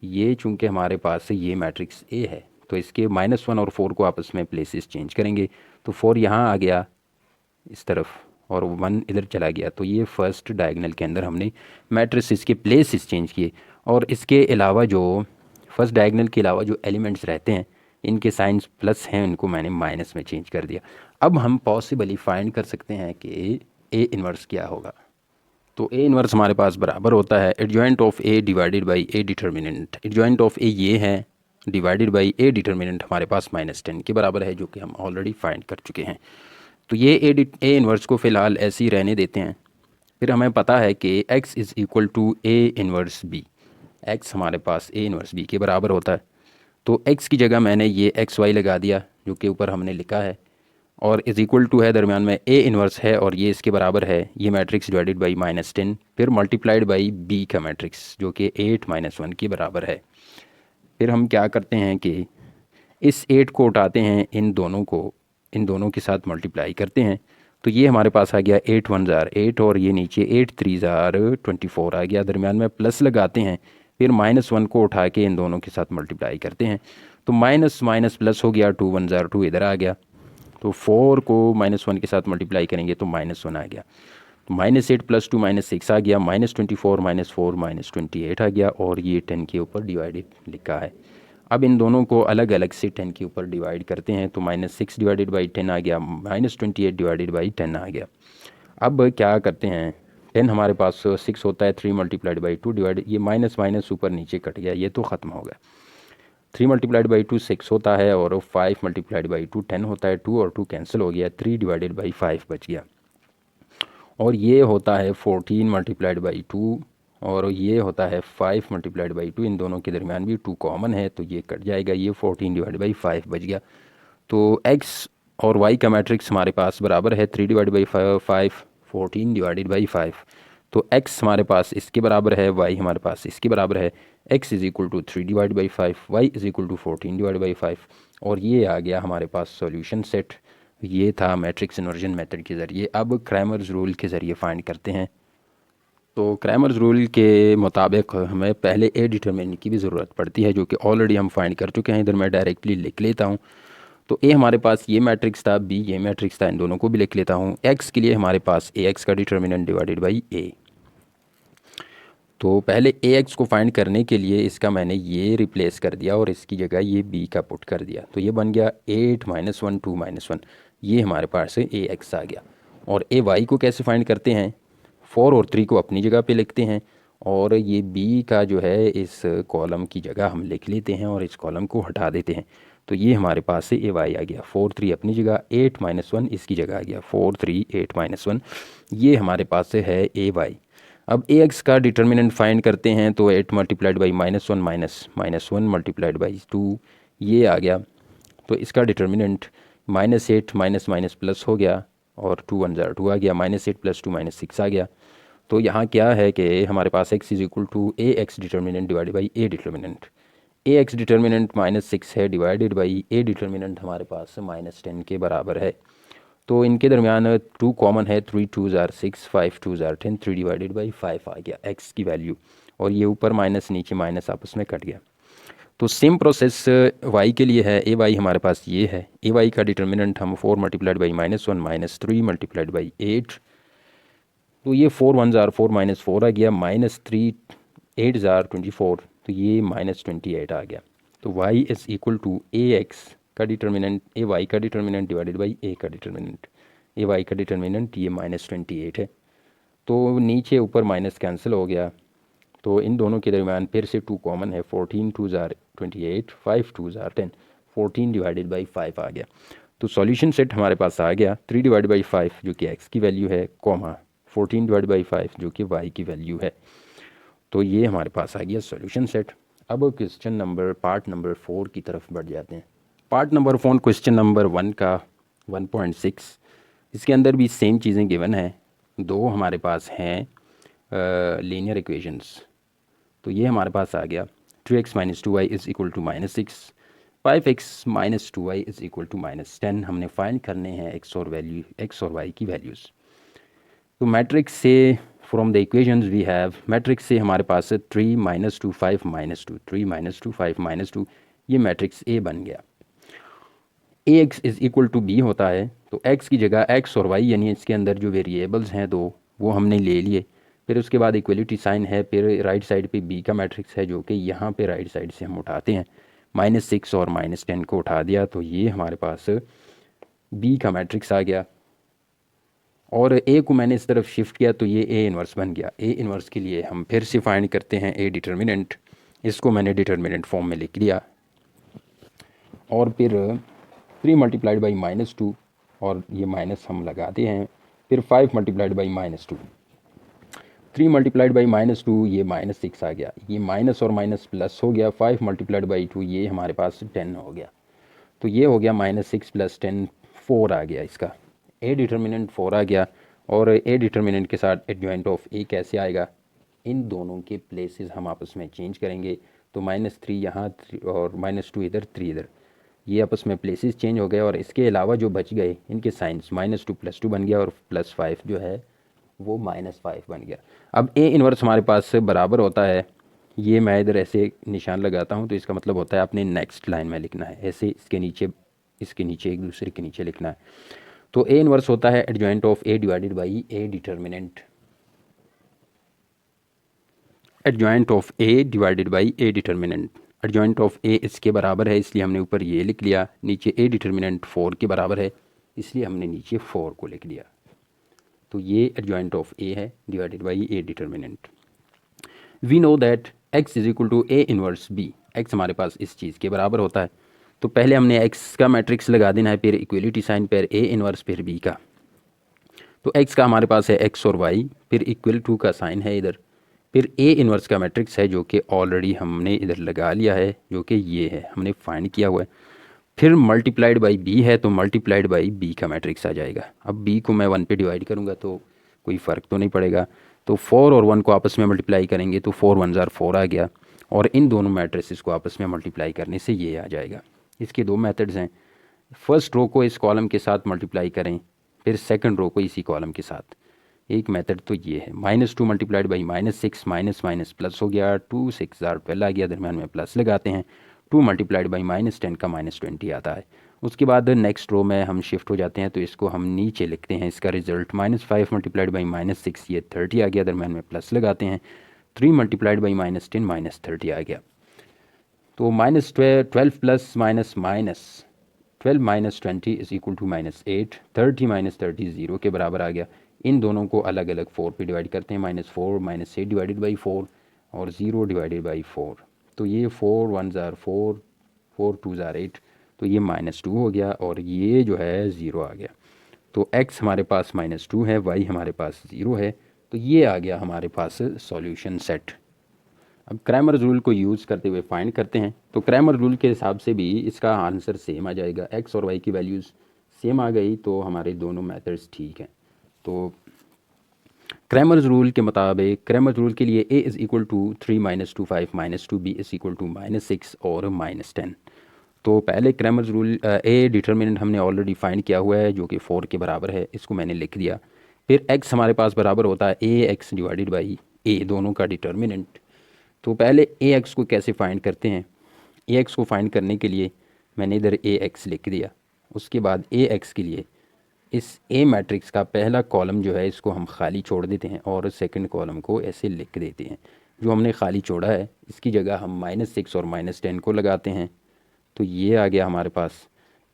S1: ये चूँकि हमारे पास ये मैट्रिक्स ए है, तो इसके -1 और 4 को आपस में प्लेसेस चेंज करेंगे, तो 4 यहाँ आ गया इस तरफ और 1 इधर चला गया, तो ये फर्स्ट डायगोनल के अंदर हमने मैट्रिसेस के प्लेसेस चेंज किए। और इसके अलावा जो फर्स्ट डायगोनल के अलावा जो एलिमेंट्स रहते हैं इनके साइंस प्लस हैं, उनको मैंने माइनस में चेंज कर दिया। अब हम पॉसिबली फाइंड कर सकते हैं कि ए इन्वर्स क्या होगा। तो ए इनवर्स हमारे पास बराबर होता है adjoint of A divided by A determinant. Adjoint of A ये है, डिवाइडेड बाई ए डिटर्मिनेंट हमारे पास -10 के बराबर है, जो कि हम ऑलरेडी फाइंड कर चुके हैं। तो ये ए इनवर्स को फ़िलहाल ऐसे ही रहने देते हैं। फिर हमें पता है कि x is equal to A inverse B. x हमारे पास ए इनवर्स बी के बराबर होता है। तो x की जगह मैंने ये एक्स वाई लगा दिया, जो कि ऊपर हमने लिखा है, और इज़ इक्वल टू है दरमियान में ए इनवर्स है और ये इसके बराबर है ये मैट्रिक्स डिवाइडेड बाई -10, फिर मल्टीप्लाइड बाई बी का मैट्रिक्स जो कि 8 - 1 के बराबर है। फिर हम क्या करते हैं कि इस 8 को उठाते हैं, इन दोनों के साथ मल्टीप्लाई करते हैं। तो ये हमारे पास आ गया 8 1 ज़ार 8 और ये नीचे 8 3 ज़ार 24 आ गया। दरमियान में प्लस लगाते हैं, फिर -1 को उठा के इन दोनों के साथ मल्टीप्लाई करते हैं। तो माइनस माइनस प्लस हो गया, 2 1 ज़ार 2 इधर आ गया। तो 4 को -1 के साथ मल्टीप्लाई करेंगे तो -1 आ गया। तो -8 + 2 -6 आ गया, -24 -4 -28 आ गया, और ये 10 के ऊपर डिवाइडेड लिखा है। अब इन दोनों को अलग अलग से 10 के ऊपर डिवाइड करते हैं तो -6 डिवाइडेड बाई 10 आ गया, -28 डिवाइडेड बाई 10 आ गया। अब क्या करते हैं, 10 हमारे पास 6 होता है, 3 × 2 डिवाइड, ये माइनस माइनस ऊपर नीचे कट गया, ये तो ख़त्म हो गया। 3 × 2 6 होता है और 5 × 2 10 होता है, 2 और 2 कैंसिल हो गया, 3 डिवाइडेड बाई 5 बच गया। और ये होता है 14 × 2 और ये होता है 5 × 2, इन दोनों के दरमियान भी 2 कॉमन है तो ये कट जाएगा, ये 14 डिवाइड बाई 5 बच गया। तो x और y का मैट्रिक्स हमारे पास बराबर है 3 डिवाइड बाई 5 14 डिवाइडेड बाई 5। तो x हमारे पास इसके बराबर है, y हमारे पास इसके बराबर है। x is equal to 3 divide by 5, y is equal to 14 divide by 5, और ये आ गया हमारे पास सॉल्यूशन सेट। ये था मैट्रिक्स इन्वर्जन मेथड के ज़रिए। अब क्रैमर्स रूल के ज़रिए फाइंड करते हैं। तो क्रैमर्स रूल के मुताबिक हमें पहले ए डिटरमिनेंट की भी ज़रूरत पड़ती है, जो कि ऑलरेडी हम फाइंड कर चुके हैं। इधर मैं डायरेक्टली लिख लेता हूँ। तो ए हमारे पास ये मैट्रिक्स था, बी ये मैट्रिक्स था, इन दोनों को भी लिख लेता हूँ। एक्स के लिए हमारे पास ए एक्स का डिटरमिनेंट डिवाइडेड बाई ए। तो पहले ए एक्स को फाइंड करने के लिए इसका मैंने ये रिप्लेस कर दिया और इसकी जगह ये बी का पुट कर दिया, तो ये बन गया 8 - 1 2 - 1, ये हमारे पास ए एक्स आ गया। और ए वाई को कैसे फाइंड करते हैं, 4 और 3 को अपनी जगह पे लिखते हैं, और ये बी का जो है इस कॉलम की जगह हम लिख लेते हैं और इस कॉलम को हटा देते हैं। तो ये हमारे पास से ए वाई आ गया, 4 3 अपनी जगह, 8 - 1 इसकी जगह आ गया, 4 3 8 - 1, ये हमारे पास से है ए वाई। अब ए एक्स का डिटर्मिनेंट फाइंड करते हैं, तो 8 × बाई -1 -1 मल्टीप्लाइड बाई 2, ये आ गया। तो इसका डिटर्मिनेंट -8 माइनस माइनस प्लस हो गया और 2 1 ज़ार 2 आ गया, -8 + 2 -6 आ गया। तो यहाँ क्या है कि हमारे पास x is equal to A x determinant divided by A determinant. A x determinant -6 है डिवाइडेड बाई ए डिटर्मिनेंट हमारे पास -10 के बराबर है। तो इनके दरमियान 2 कॉमन है, 3 2 ज़ार 6 5 2 ज़ार 10, 3 डिवाइडेड बाई 5 आ गया x की वैल्यू, और ये ऊपर माइनस नीचे माइनस आपस में कट गया। तो सेम प्रोसेस y के लिए है। ए वाई हमारे पास ये है, ए वाई का डिटर्मिनेंट हम 4 × बाई -1 -3 × बाई 8, तो ये 4 1 ज़ार 4 -4 आ गया, -3 8 ज़ार 24, तो ये -28 आ गया। तो y is equal to A x का डिटर्मिनेंट, ए वाई का डिटर्मिनेंट डिवाइडेड बाई ए का डिटर्मिनेंट। ए वाई का डिटर्मिनेंट ये -28 है, तो नीचे ऊपर माइनस कैंसिल हो गया। तो इन दोनों के दरमियान फिर से 2 कॉमन है, 14 2 ज़ार 28 5 2 ज़ार 10, 14 डिवाइडेड बाई 5 आ गया। तो सॉल्यूशन सेट हमारे पास आ गया 3 डिवाइड बाई 5 जो कि x की वैल्यू है, कॉमा 14 डिवाइड बाई 5 जो कि y की वैल्यू है। तो ये हमारे पास आ गया सॉल्यूशन सेट। अब क्वेश्चन नंबर पार्ट नंबर 4 की तरफ बढ़ जाते हैं। पार्ट नंबर 4 क्वेश्चन नंबर 1 का 1.6, इसके अंदर भी सेम चीज़ें गिवन है। दो हमारे पास हैं लीनियर इक्वेशंस। तो ये हमारे पास आ गया 2x - 2y is equal to -6, 5x - 2y is equal to -10। हमने फाइंड करने हैं x और y की वैल्यूज़। तो मैट्रिक्स से from the equations we have, matrix से हमारे पास 3 - 2 5 -2, 3 - 2 5 -2, ये मैट्रिक्स ए बन गया। A X is equal to B होता है, तो x की जगह x और y यानी इसके अंदर जो वेरिएबल्स हैं दो, वो हमने ले लिए। फिर उसके बाद इक्वलिटी साइन है, फिर राइट साइड पे b का मैट्रिक्स है जो कि यहाँ पे राइट साइड से हम उठाते हैं, -6 और -10 को उठा दिया, तो ये हमारे पास b का मैट्रिक्स आ गया। और ए को मैंने इस तरफ शिफ्ट किया तो ये ए इन्वर्स बन गया। ए इन्वर्स के लिए हम फिर से फाइंड करते हैं ए डिटर्मिनेंट। इसको मैंने डिटर्मिनेंट फॉर्म में लिख लिया और फिर 3 मल्टीप्लाइड बाई -2 और ये माइनस हम लगाते हैं, फिर 5 मल्टीप्लाइड बाई -2, 3 मल्टीप्लाइड बाई -2 ये -6 आ गया, ये माइनस और माइनस प्लस हो गया, 5 मल्टीप्लाइड बाई 2 ये हमारे पास 10 हो गया। तो ये हो गया -6 + 10 4 आ गया इसका। ए डिटर्मिनेंट 4 आ गया। और ए डिटर्मिनेंट के साथ एडजॉइंट ऑफ ए कैसे आएगा, इन दोनों के प्लेसेस हम आपस में चेंज करेंगे। तो -3 यहाँ और -2 इधर, 3 इधर, ये आपस में प्लेसेस चेंज हो गए। और इसके अलावा जो बच गए इनके साइंस -2 + 2 बन गया और +5 जो है वो -5 बन गया। अब ए इन्वर्स हमारे पास बराबर होता है, ये मैं इधर ऐसे निशान लगाता हूँ तो इसका मतलब होता है आपने नेक्स्ट लाइन में लिखना है, ऐसे इसके नीचे एक दूसरे के नीचे लिखना है। तो ए इन्वर्स होता है adjoint of A divided by A determinant, adjoint of A divided by A determinant. Adjoint of A इसके बराबर है इसलिए हमने ऊपर ये लिख लिया, नीचे ए डिटर्मिनेंट 4 के बराबर है इसलिए हमने नीचे 4 को लिख लिया। तो ये एडजॉइंट ऑफ ए है divided by A determinant. We know that x is equal to A inverse B, x हमारे पास इस चीज़ के बराबर होता है। तो पहले हमने x का मैट्रिक्स लगा देना है, फिर इक्वलिटी साइन, फिर ए इन्वर्स, फिर b का। तो x का हमारे पास है x और y, फिर इक्वल टू का साइन है इधर, फिर ए इन्वर्स का मैट्रिक्स है जो कि ऑलरेडी हमने इधर लगा लिया है, जो कि ये है, हमने फाइंड किया हुआ है। फिर मल्टीप्लाइड बाई b है तो मल्टीप्लाइड बाई b का मैट्रिक्स आ जाएगा। अब b को मैं 1 पे डिवाइड करूँगा तो कोई फ़र्क तो नहीं पड़ेगा। तो 4 और 1 को आपस में मल्टीप्लाई करेंगे तो 4 1 ज़ार 4 आ गया। और इन दोनों मैट्रिसेस को आपस में मल्टीप्लाई करने से ये आ जाएगा। इसके दो मेथड्स हैं, फर्स्ट रो को इस कॉलम के साथ मल्टीप्लाई करें, फिर सेकंड रो को इसी कॉलम के साथ। एक मेथड तो ये है, -2 multiplied by -6, minus minus plus हो गया, 2 6 ज़ार 12 आ गया, दरम्यान में प्लस लगाते हैं, 2 मल्टीप्लाइड बाई -10 का -20 आता है। उसके बाद नेक्स्ट रो में हम शिफ्ट हो जाते हैं तो इसको हम नीचे लिखते हैं, इसका रिजल्ट -5 मल्टीप्लाइड बाई -6 ये 30 आ गया, दरम्यान में प्लस लगाते हैं, 3 मल्टीप्लाइड बाई -10 -30 आ गया। तो -12 प्लस -12 -20 इज इक्वल टू -8, 30 -30 0 के बराबर आ गया। इन दोनों को अलग अलग 4 पे डिवाइड करते हैं, -4 -8 डिवाइडेड बाई 4 और 0 डिवाइडेड बाई 4। तो ये 4 1 ज़ार 4, 4 2 ज़ार 8, तो ये -2 हो गया और ये जो है 0 आ गया। तो x हमारे पास -2 है, y हमारे पास 0 है, तो ये आ गया हमारे पास सॉल्यूशन सेट। अब क्रैमर रूल को यूज़ करते हुए फाइंड करते हैं। तो क्रैमर रूल के हिसाब से भी इसका आंसर सेम आ जाएगा, x और y की वैल्यूज़ सेम आ गई तो हमारे दोनों मेथड्स ठीक हैं। तो क्रैमर रूल के मुताबिक, क्रैमर रूल के लिए a is equal to 3 -2 5 -2, b is equal to -6 और -10। तो पहले क्रैमर रूल ए डिटर्मिनेंट हमने ऑलरेडी फाइंड किया हुआ है जो कि 4 के बराबर है, इसको मैंने लिख दिया। फिर x हमारे पास बराबर होता है ax डिवाइडेड बाई a, दोनों का डिटर्मिनेंट। तो पहले ax को कैसे फाइंड करते हैं, ax को फाइंड करने के लिए मैंने इधर ax लिख दिया। उसके बाद ax के लिए इस a मैट्रिक्स का पहला कॉलम जो है इसको हम खाली छोड़ देते हैं और सेकंड कॉलम को ऐसे लिख देते हैं। जो हमने खाली छोड़ा है इसकी जगह हम -6 और -10 को लगाते हैं। तो ये आ गया हमारे पास,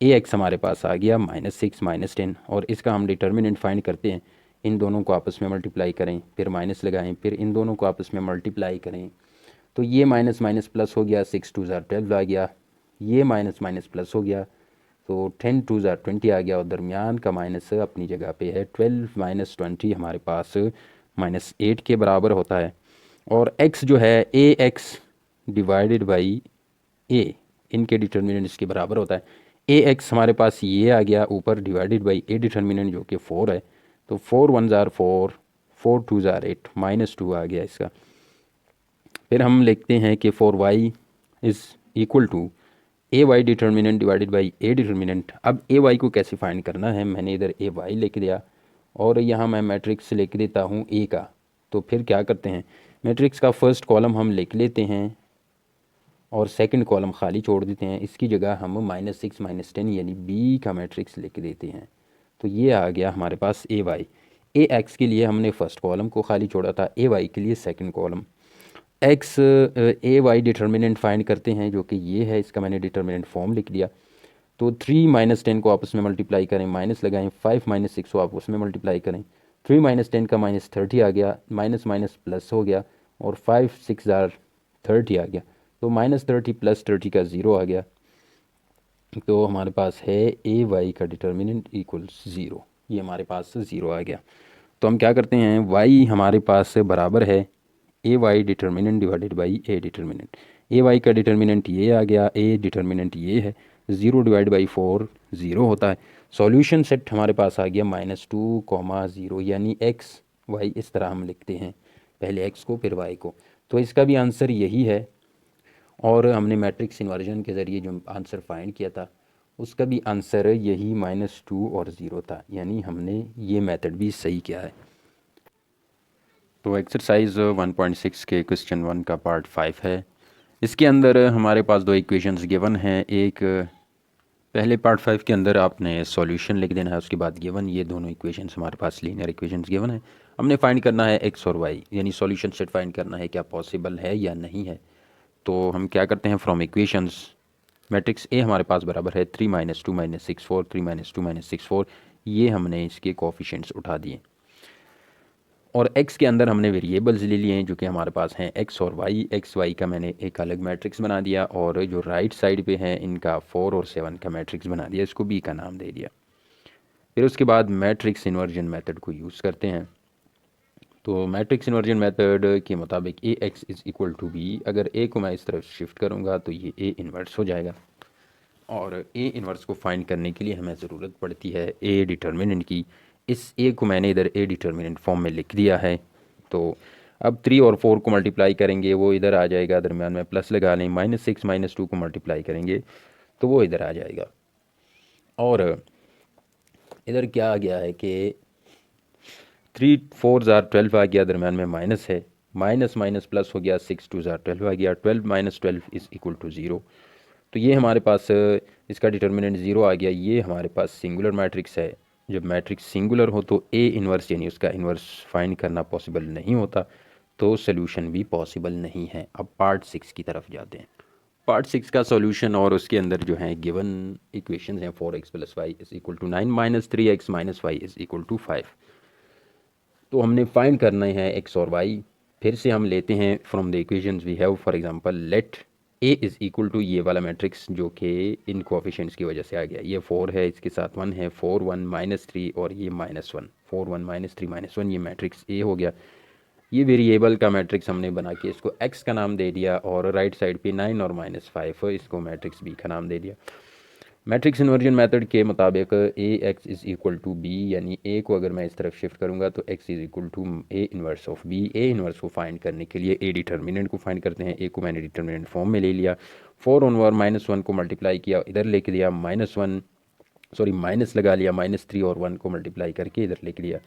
S1: ax हमारे पास आ गया -6 -10, और इसका हम डिटर्मिनेंट फाइंड करते हैं। इन दोनों को आपस में मल्टीप्लाई करें, फिर माइनस लगाएं, फिर इन दोनों को आपस में मल्टीप्लाई करें। तो ये माइनस माइनस प्लस हो गया, 6 2 ज़ार 12 आ गया, ये माइनस माइनस प्लस हो गया तो 10 2 ज़ार 20 आ गया, और दरमियान का माइनस अपनी जगह पे है। 12 - 20 हमारे पास -8 के बराबर होता है। और x जो है ax डिवाइडेड बाई a, इनके डिटर्मिनेंट इसके बराबर होता है। ax हमारे पास ये आ गया ऊपर, डिवाइडेड बाई a डिटर्मिनेंट जो कि 4 है। तो 4 1 ज़ार 4, 4 2 ज़ार 8, -2 आ गया इसका। फिर हम लिखते हैं कि 4y is equal to ay determinant divided by a determinant. अब ay को कैसे फाइंड करना है, मैंने इधर ay लिख दिया और यहाँ मैं मैट्रिक्स लिख देता हूँ a का। तो फिर क्या करते हैं, मैट्रिक्स का फर्स्ट कॉलम हम लिख लेते हैं और सेकंड कॉलम खाली छोड़ देते हैं। इसकी जगह हम -6 -10 यानी b का मैट्रिक्स लिख देते हैं। तो ये आ गया हमारे पास ay। ax के लिए हमने फर्स्ट कॉलम को खाली छोड़ा था, ay के लिए second column. x ay determinant find करते हैं जो कि ये है, इसका मैंने डिटर्मिनेंट फॉर्म लिख दिया। तो 3 - 10 को आपस में मल्टीप्लाई करें, माइनस लगाएं, 5 - 6 को आपस में मल्टीप्लाई करें, 3 - 10 का -30 आ गया, माइनस माइनस प्लस हो गया, और 5 6 30 आ गया। तो -30 + 30 का 0 आ गया। तो हमारे पास है ए वाई का डिटर्मिनेंट इक्वल्स 0, ये हमारे पास 0 आ गया। तो हम क्या करते हैं, वाई हमारे पास बराबर है A Y determinant divided by A determinant. A Y का डिटर्मिनेंट ये आ गया, ए डिटर्मिनेंट ये है, 0/4 0 होता है। सॉल्यूशन सेट हमारे पास आ गया -2, 0, यानी एक्स वाई इस तरह हम लिखते हैं, पहले एक्स को फिर वाई को। तो इसका भी आंसर यही है, और हमने मैट्रिक्स इन्वर्जन के ज़रिए जो आंसर फाइंड किया था उसका भी आंसर यही -2 और 0 था, यानी हमने ये मेथड भी सही किया है। तो एक्सरसाइज 1.6 के क्वेश्चन 1 का पार्ट 5 है। इसके अंदर हमारे पास दो इक्वेशंस गिवन हैं। एक पहले पार्ट 5 के अंदर आपने सॉल्यूशन लिख देना है, उसके बाद गिवन, ये दोनों इक्वेशंस हमारे पास लीनियर इक्वेशंस गिवन है। हमने फाइंड करना है एक्स और वाई, यानी सॉल्यूशन सेट फाइंड करना है क्या पॉसिबल है या नहीं है। तो हम क्या करते हैं, फ्रॉम इक्वेशंस मैट्रिक्स ए हमारे पास बराबर है 3 - 2 - 6 4, 3 - 2 - 6 4, ये हमने इसके कोफिशिएंट्स उठा दिए। और x के अंदर हमने वेरिएबल्स ले लिए हैं जो कि हमारे पास हैं x और y। एक्स वाई का मैंने एक अलग मैट्रिक्स बना दिया, और जो राइट साइड पे हैं इनका 4 और 7 का मैट्रिक्स बना दिया, इसको b का नाम दे दिया। फिर उसके बाद मैट्रिक्स इन्वर्जन मेथड को यूज़ करते हैं। तो मैट्रिक्स इन्वर्जन मेथड के मुताबिक A X is equal to B, अगर a को मैं इस तरफ शिफ्ट करूँगा तो ये a इन्वर्स हो जाएगा। और ए इन्वर्स को फाइंड करने के लिए हमें ज़रूरत पड़ती है ए डिटर्मिनेंट की। इस ए को मैंने इधर ए डिटर्मिनेंट फॉर्म में लिख दिया है। तो अब 3 और 4 को मल्टीप्लाई करेंगे, वो इधर आ जाएगा, दरम्यान में प्लस लगा लें, -6 - 2 को मल्टीप्लाई करेंगे तो वो इधर आ जाएगा। और इधर क्या आ गया है कि 3 4 ज़ार 12 आ गया, दरम्यान में माइनस है, माइनस माइनस प्लस हो गया, 6 2 ज़ार 12 आ गया, 12 - 12 इज़ इक्वल टू 0। तो ये हमारे पास इसका डिटर्मिनेंट 0 आ गया। ये हमारे पास सिंगुलर मैट्रिक्स है। जब मैट्रिक्स सिंगुलर हो तो ए इन्वर्स यानी उसका इन्वर्स फाइंड करना पॉसिबल नहीं होता, तो सोल्यूशन भी पॉसिबल नहीं है। अब पार्ट 6 की तरफ जाते हैं। पार्ट 6 का सॉल्यूशन, और उसके अंदर जो है गिवन इक्वेशंस हैं 4x + y is equal to 9 - 3x - y is equal to 5। तो हमने फाइंड करना है x और y। फिर से हम लेते हैं from the equations we have, for example let a is equal to ये वाला मैट्रिक्स जो कि इन कोएफिशिएंट्स की वजह से आ गया, ये 4 है, इसके साथ 1 है, 4 1 -3 और ये -1, 4 1 -3 -1, ये मैट्रिक्स a हो गया। ये वेरिएबल का मैट्रिक्स हमने बना के इसको x का नाम दे दिया, और राइट साइड पे 9 और -5 इसको मैट्रिक्स b का नाम दे दिया। मैट्रिक्स इन्वर्जन मेथड के मुताबिक A X is equal to B, यानी ए को अगर मैं इस तरफ शिफ्ट करूंगा तो x is equal to A inverse of B. A inverse को फाइंड करने के लिए ए डिटर्मिनेंट को फाइंड करते हैं। ए को मैंने डिटर्मिनेंट फॉर्म में ले लिया, 4 और -1 को मल्टीप्लाई किया, इधर लिख दिया माइनस लगा लिया, -3 और 1 को मल्टीप्लाई करके इधर लिख दिया,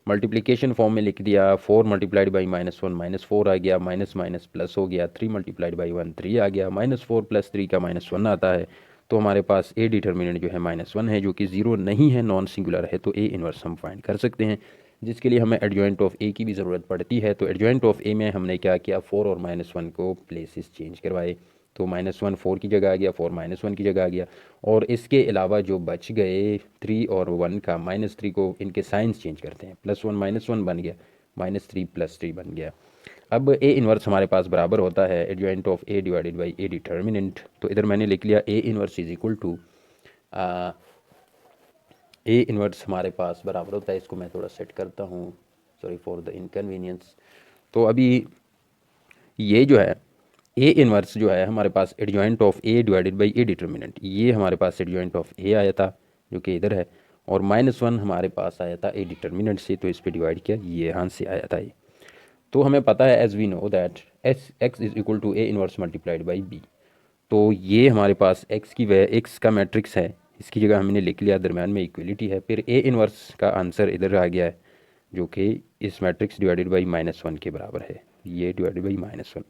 S1: मल्टीप्लिकेशन फॉर्म में लिख दिया, 4 × -1 -4 आ गया, माइनस माइनस प्लस हो गया, 3 × 1 3 आ गया, -4 + 3 का -1 आता है। तो हमारे पास ए डिटर्मिनेंट जो है -1 है, जो कि 0 नहीं है, नॉन सिंगुलर है, तो ए इन्वर्स हम फाइंड कर सकते हैं, जिसके लिए हमें एडजॉइंट ऑफ ए की भी ज़रूरत पड़ती है। तो एडजॉइंट ऑफ ए में हमने क्या किया, 4 और -1 को प्लेसेस चेंज करवाए। तो -1 4 की जगह आ गया, 4 -1 की जगह आ गया, और इसके अलावा जो बच गए 3 और 1 का, -3 को इनके साइंस चेंज करते हैं, +1 -1 बन गया, -3 + 3 बन गया। अब ए इन्वर्स हमारे पास बराबर होता है adjoint of A divided by A determinant. तो इधर मैंने लिख लिया A inverse is equal to, A inverse हमारे पास बराबर होता है, इसको मैं थोड़ा सेट करता हूँ, सॉरी फॉर द इनकन्वीनियंस। तो अभी ये जो है ए इन्वर्स जो है हमारे पास adjoint of A divided by A determinant, ये हमारे पास एडजॉइंट ऑफ ए आया था जो कि इधर है, और -1 हमारे पास आया था ए डिटर्मिनेंट से, तो इस पर डिवाइड किया, ये यहाँ से आया था ये। तो हमें पता है as we know that x is equal to A inverse multiplied by B. तो ये हमारे पास एक्स का मैट्रिक्स है, इसकी जगह हमने लिख लिया, दरम्यान में इक्वलिटी है। फिर ए इन्वर्स का आंसर इधर आ गया है जो कि इस मैट्रिक्स डिवाइडेड बाई -1 के बराबर है, ये डिवाइडेड बाई -1।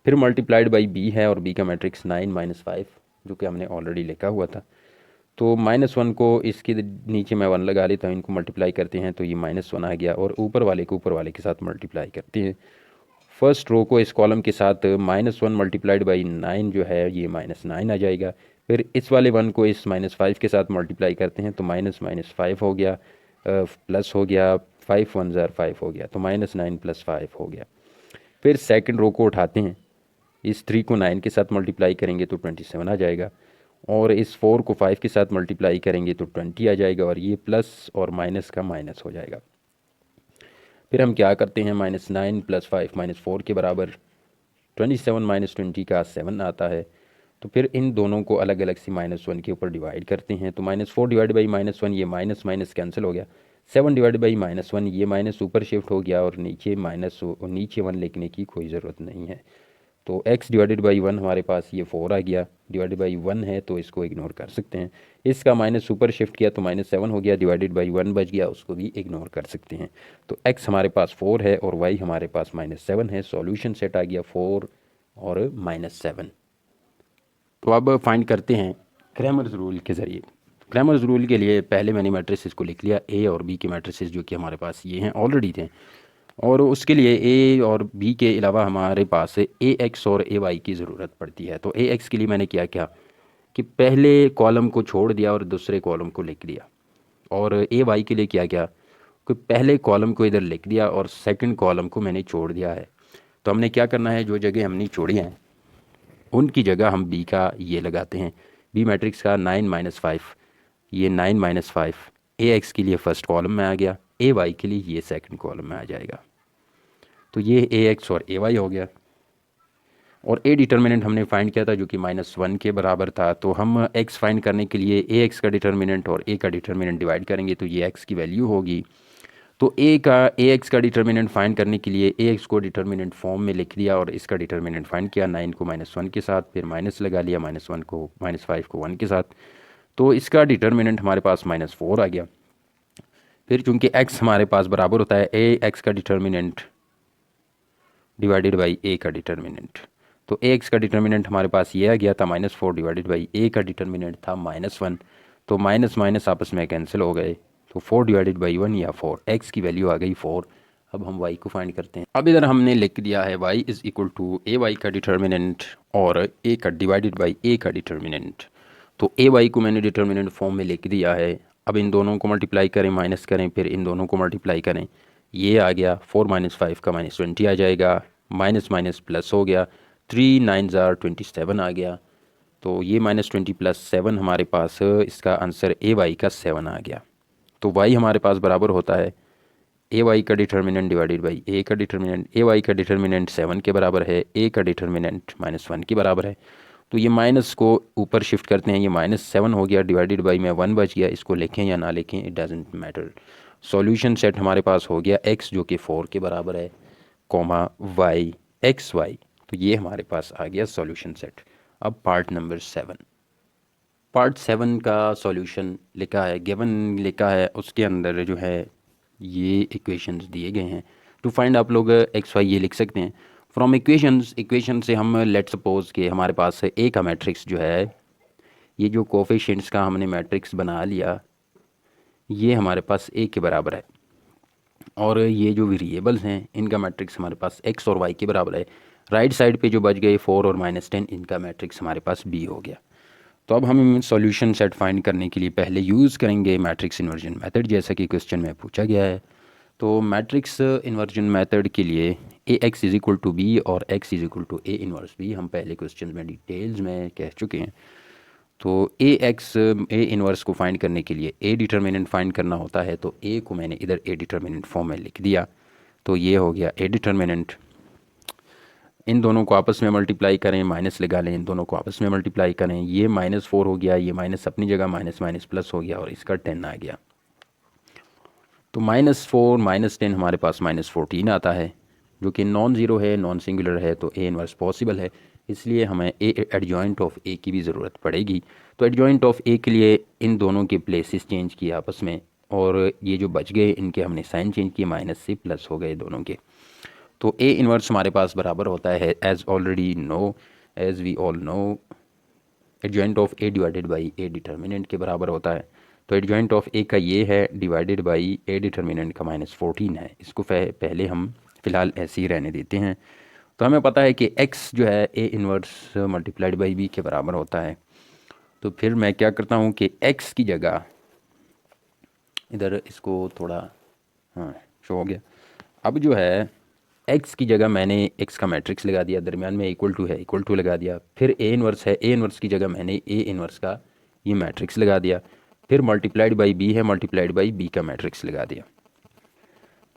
S1: फिर मल्टीप्लाइड बाई बी है, और बी का मैट्रिक्स 9 -5 जो कि हमने ऑलरेडी लिखा हुआ था। तो -1 को इसके नीचे मैं 1 लगा लेता हूँ, इनको मल्टीप्लाई करते हैं तो ये -1 आ गया, और ऊपर वाले को ऊपर वाले के साथ मल्टीप्लाई करते हैं। फर्स्ट रो को इस कॉलम के साथ -1 मल्टीप्लाइड बाई 9 जो है ये -9 आ जाएगा। फिर इस वाले 1 को इस -5 के साथ मल्टीप्लाई करते हैं तो माइनस माइनस 5 हो गया, प्लस हो गया, 5 1 ज़ार 5 हो गया, तो -9 + 5 हो गया। फिर सेकंड रो को उठाते हैं, इस 3 को 9 के साथ मल्टीप्लाई करेंगे तो 27 आ जाएगा, और इस 4 को 5 के साथ मल्टीप्लाई करेंगे तो 20 आ जाएगा, और ये प्लस और माइनस का माइनस हो जाएगा। फिर हम क्या करते हैं, -9 + 5 -4 के बराबर 27 - 20 का 7 आता है। तो फिर इन दोनों को अलग अलग से -1 के ऊपर डिवाइड करते हैं, तो -4 डिवाइड बाई -1, ये माइनस माइनस कैंसिल हो गया, 7 डिवाइड बाई -1, ये माइनस ऊपर शिफ्ट हो गया, और नीचे माइनस, नीचे 1 लिखने की कोई ज़रूरत नहीं है। तो x डिवाइडेड बाई 1 हमारे पास ये 4 आ गया, डिवाइडेड बाई 1 है तो इसको इग्नोर कर सकते हैं। इसका माइनस ऊपर शिफ्ट किया तो -7 हो गया, डिवाइडेड बाई 1 बच गया, उसको भी इग्नोर कर सकते हैं। तो x हमारे पास 4 है और y हमारे पास -7 है। सॉल्यूशन सेट आ गया 4 और -7। तो अब फाइंड करते हैं क्रैमर्स रूल के ज़रिए। क्रैमर्स रूल के लिए पहले मैंने मैट्रिसेस को लिख लिया, ए और बी के मैट्रिसेस जो कि हमारे पास ये हैं ऑलरेडी थे, और उसके लिए ए और बी के अलावा हमारे पास ए एक्स और ए वाई की ज़रूरत पड़ती है। तो ए एक्स के लिए मैंने क्या किया कि पहले कॉलम को छोड़ दिया और दूसरे कॉलम को लिख दिया, और ए वाई के लिए क्या किया कि पहले कॉलम को इधर लिख दिया और सेकंड कॉलम को मैंने छोड़ दिया है। तो हमने क्या करना है, जो जगह हमने छोड़ी हैं उनकी जगह हम बी का ये लगाते हैं, बी मैट्रिक्स का 9 - 5, ये 9 - 5 ए एक्स के लिए फ़र्स्ट कॉलम में आ गया, ए वाई के लिए ये सेकंड कॉलम में आ जाएगा। तो ये ए एक्स और ए वाई हो गया। और ए डिटर्मिनेंट हमने फाइंड किया था जो कि -1 के बराबर था, तो हम एक्स फाइंड करने के लिए ए एक्स का डिटर्मिनेंट और ए का डिटर्मिनेंट डिवाइड करेंगे तो ये एक्स की वैल्यू होगी। तो ए एक्स का डिटर्मिनेंट फाइंड करने के लिए ए एक्स को डिटर्मिनेंट फॉर्म में लिख दिया और इसका डिटर्मिनेंट फाइंड किया, 9 को -1 के साथ, फिर माइनस लगा लिया, -1 को -5 को 1 के साथ, तो इसका डिटर्मिनेंट हमारे पास -4 आ गया। फिर चूंकि एक्स हमारे पास बराबर होता है ए एक्स का डिटर्मिनेंट डिवाइडेड बाई ए का डिटर्मिनेंट, तो ए एक्स का डिटर्मिनेंट हमारे पास ये आ गया था -4 डिवाइडेड बाई ए का डिटर्मिनेंट था -1, तो माइनस माइनस आपस में कैंसिल हो गए, तो 4 डिवाइडेड बाई 1 या 4, एक्स की वैल्यू आ गई 4। अब हम वाई को फाइंड करते हैं। अब इधर हमने लिख दिया है y is equal to A Y का डिटर्मिनेंट और ए का डिवाइडेड बाई ए का डिटर्मिनेंट। तो ए वाई को मैंने डिटर्मिनेंट फॉर्म में लिख दिया है। अब इन दोनों को मल्टीप्लाई करें, माइनस करें, फिर इन दोनों को मल्टीप्लाई करें, ये आ गया 4 - 5 का -20 आ जाएगा, माइनस माइनस प्लस हो गया, 3 9 ज़ार 27 आ गया। तो ये -20 + 7 हमारे पास इसका आंसर ए वाई का 7 आ गया। तो वाई हमारे पास बराबर होता है ए वाई का डिटर्मिनेंट डिवाइडेड बाई ए का डिटर्मिनेंट। ए वाई का डिटर्मिनेंट 7 के बराबर है, ए का डिटर्मिनेंट -1 के बराबर है। तो ये माइनस को ऊपर शिफ्ट करते हैं, ये -7 हो गया, डिवाइडेड बाई में 1 बच गया, इसको लिखें या ना लिखें it doesn't matter. Solution set हमारे पास हो गया x जो कि 4 के बराबर है, कॉमा y एक्स वाई। तो ये हमारे पास आ गया सॉल्यूशन सेट। अब पार्ट नंबर 7, पार्ट 7 का सॉल्यूशन लिखा है, गिवन लिखा है, उसके अंदर जो है ये इक्वेशंस दिए गए हैं। टू फाइंड आप लोग एक्स वाई ये लिख सकते हैं फ्रॉम इक्वेशंस। इक्वेशन से हम लेट सपोज के हमारे पास ए का मैट्रिक्स जो है, ये जो कोफिशिएंट्स का हमने मैट्रिक्स बना लिया, ये हमारे पास ए के बराबर है, और ये जो वेरिएबल्स हैं इनका मैट्रिक्स हमारे पास एक्स और वाई के बराबर है। राइट साइड पे जो बच गए 4 और -10, इनका मैट्रिक्स हमारे पास बी हो गया। तो अब हम सॉल्यूशन सेट फाइंड करने के लिए पहले यूज़ करेंगे मैट्रिक्स इन्वर्जन मेथड, जैसा कि क्वेश्चन में पूछा गया है। तो मैट्रिक्स इन्वर्जन मेथड के लिए A X is equal to B और X is equal to A inverse B हम पहले क्वेश्चन में डिटेल्स में कह चुके हैं। तो ए इन्वर्स को फाइंड करने के लिए ए डिटर्मिनेंट फाइंड करना होता है, तो ए को मैंने इधर ए डिटर्मिनेंट फॉर्म में लिख दिया, तो ये हो गया ए डिटर्मिनेंट। इन दोनों को आपस में मल्टीप्लाई करें, माइनस लगा लें, इन दोनों को आपस में मल्टीप्लाई करें, ये -4 हो गया, ये माइनस अपनी जगह माइनस माइनस प्लस हो गया और इसका 10 आ गया। तो -4 -10 हमारे पास -14 आता है, जो कि नॉन ज़ीरो है, नॉन सिंगुलर है, तो ए इनवर्स पॉसिबल है, इसलिए हमें ए एडजॉइंट ऑफ ए की भी ज़रूरत पड़ेगी। तो एडजॉइंट ऑफ ए के लिए इन दोनों के प्लेसेस चेंज किए आपस में, और ये जो बच गए इनके हमने साइन चेंज किए, माइनस से प्लस हो गए दोनों के। तो ए इनवर्स हमारे पास बराबर होता है as we all know adjoint of A divided by A determinant के बराबर होता है। तो एडजॉइंट ऑफ ए का ये है डिवाइडेड बाई ए डिटर्मिनेंट का -14 है, इसको पहले हम फ़िलहाल ऐसे ही रहने देते हैं। तो हमें पता है कि x जो है A inverse multiplied by B के बराबर होता है। तो फिर मैं क्या करता हूँ कि x की जगह इधर इसको थोड़ा, हाँ शो हो गया। अब जो है x की जगह मैंने x का मैट्रिक्स लगा दिया, दरमियान में इक्वल टू है, इक्वल टू लगा दिया। फिर a इन्वर्स है, a इन्वर्स की जगह मैंने a इन्वर्स का ये मैट्रिक्स लगा दिया। फिर मल्टीप्लाइड बाई b है, मल्टीप्लाइड बाई b का मैट्रिक्स लगा दिया।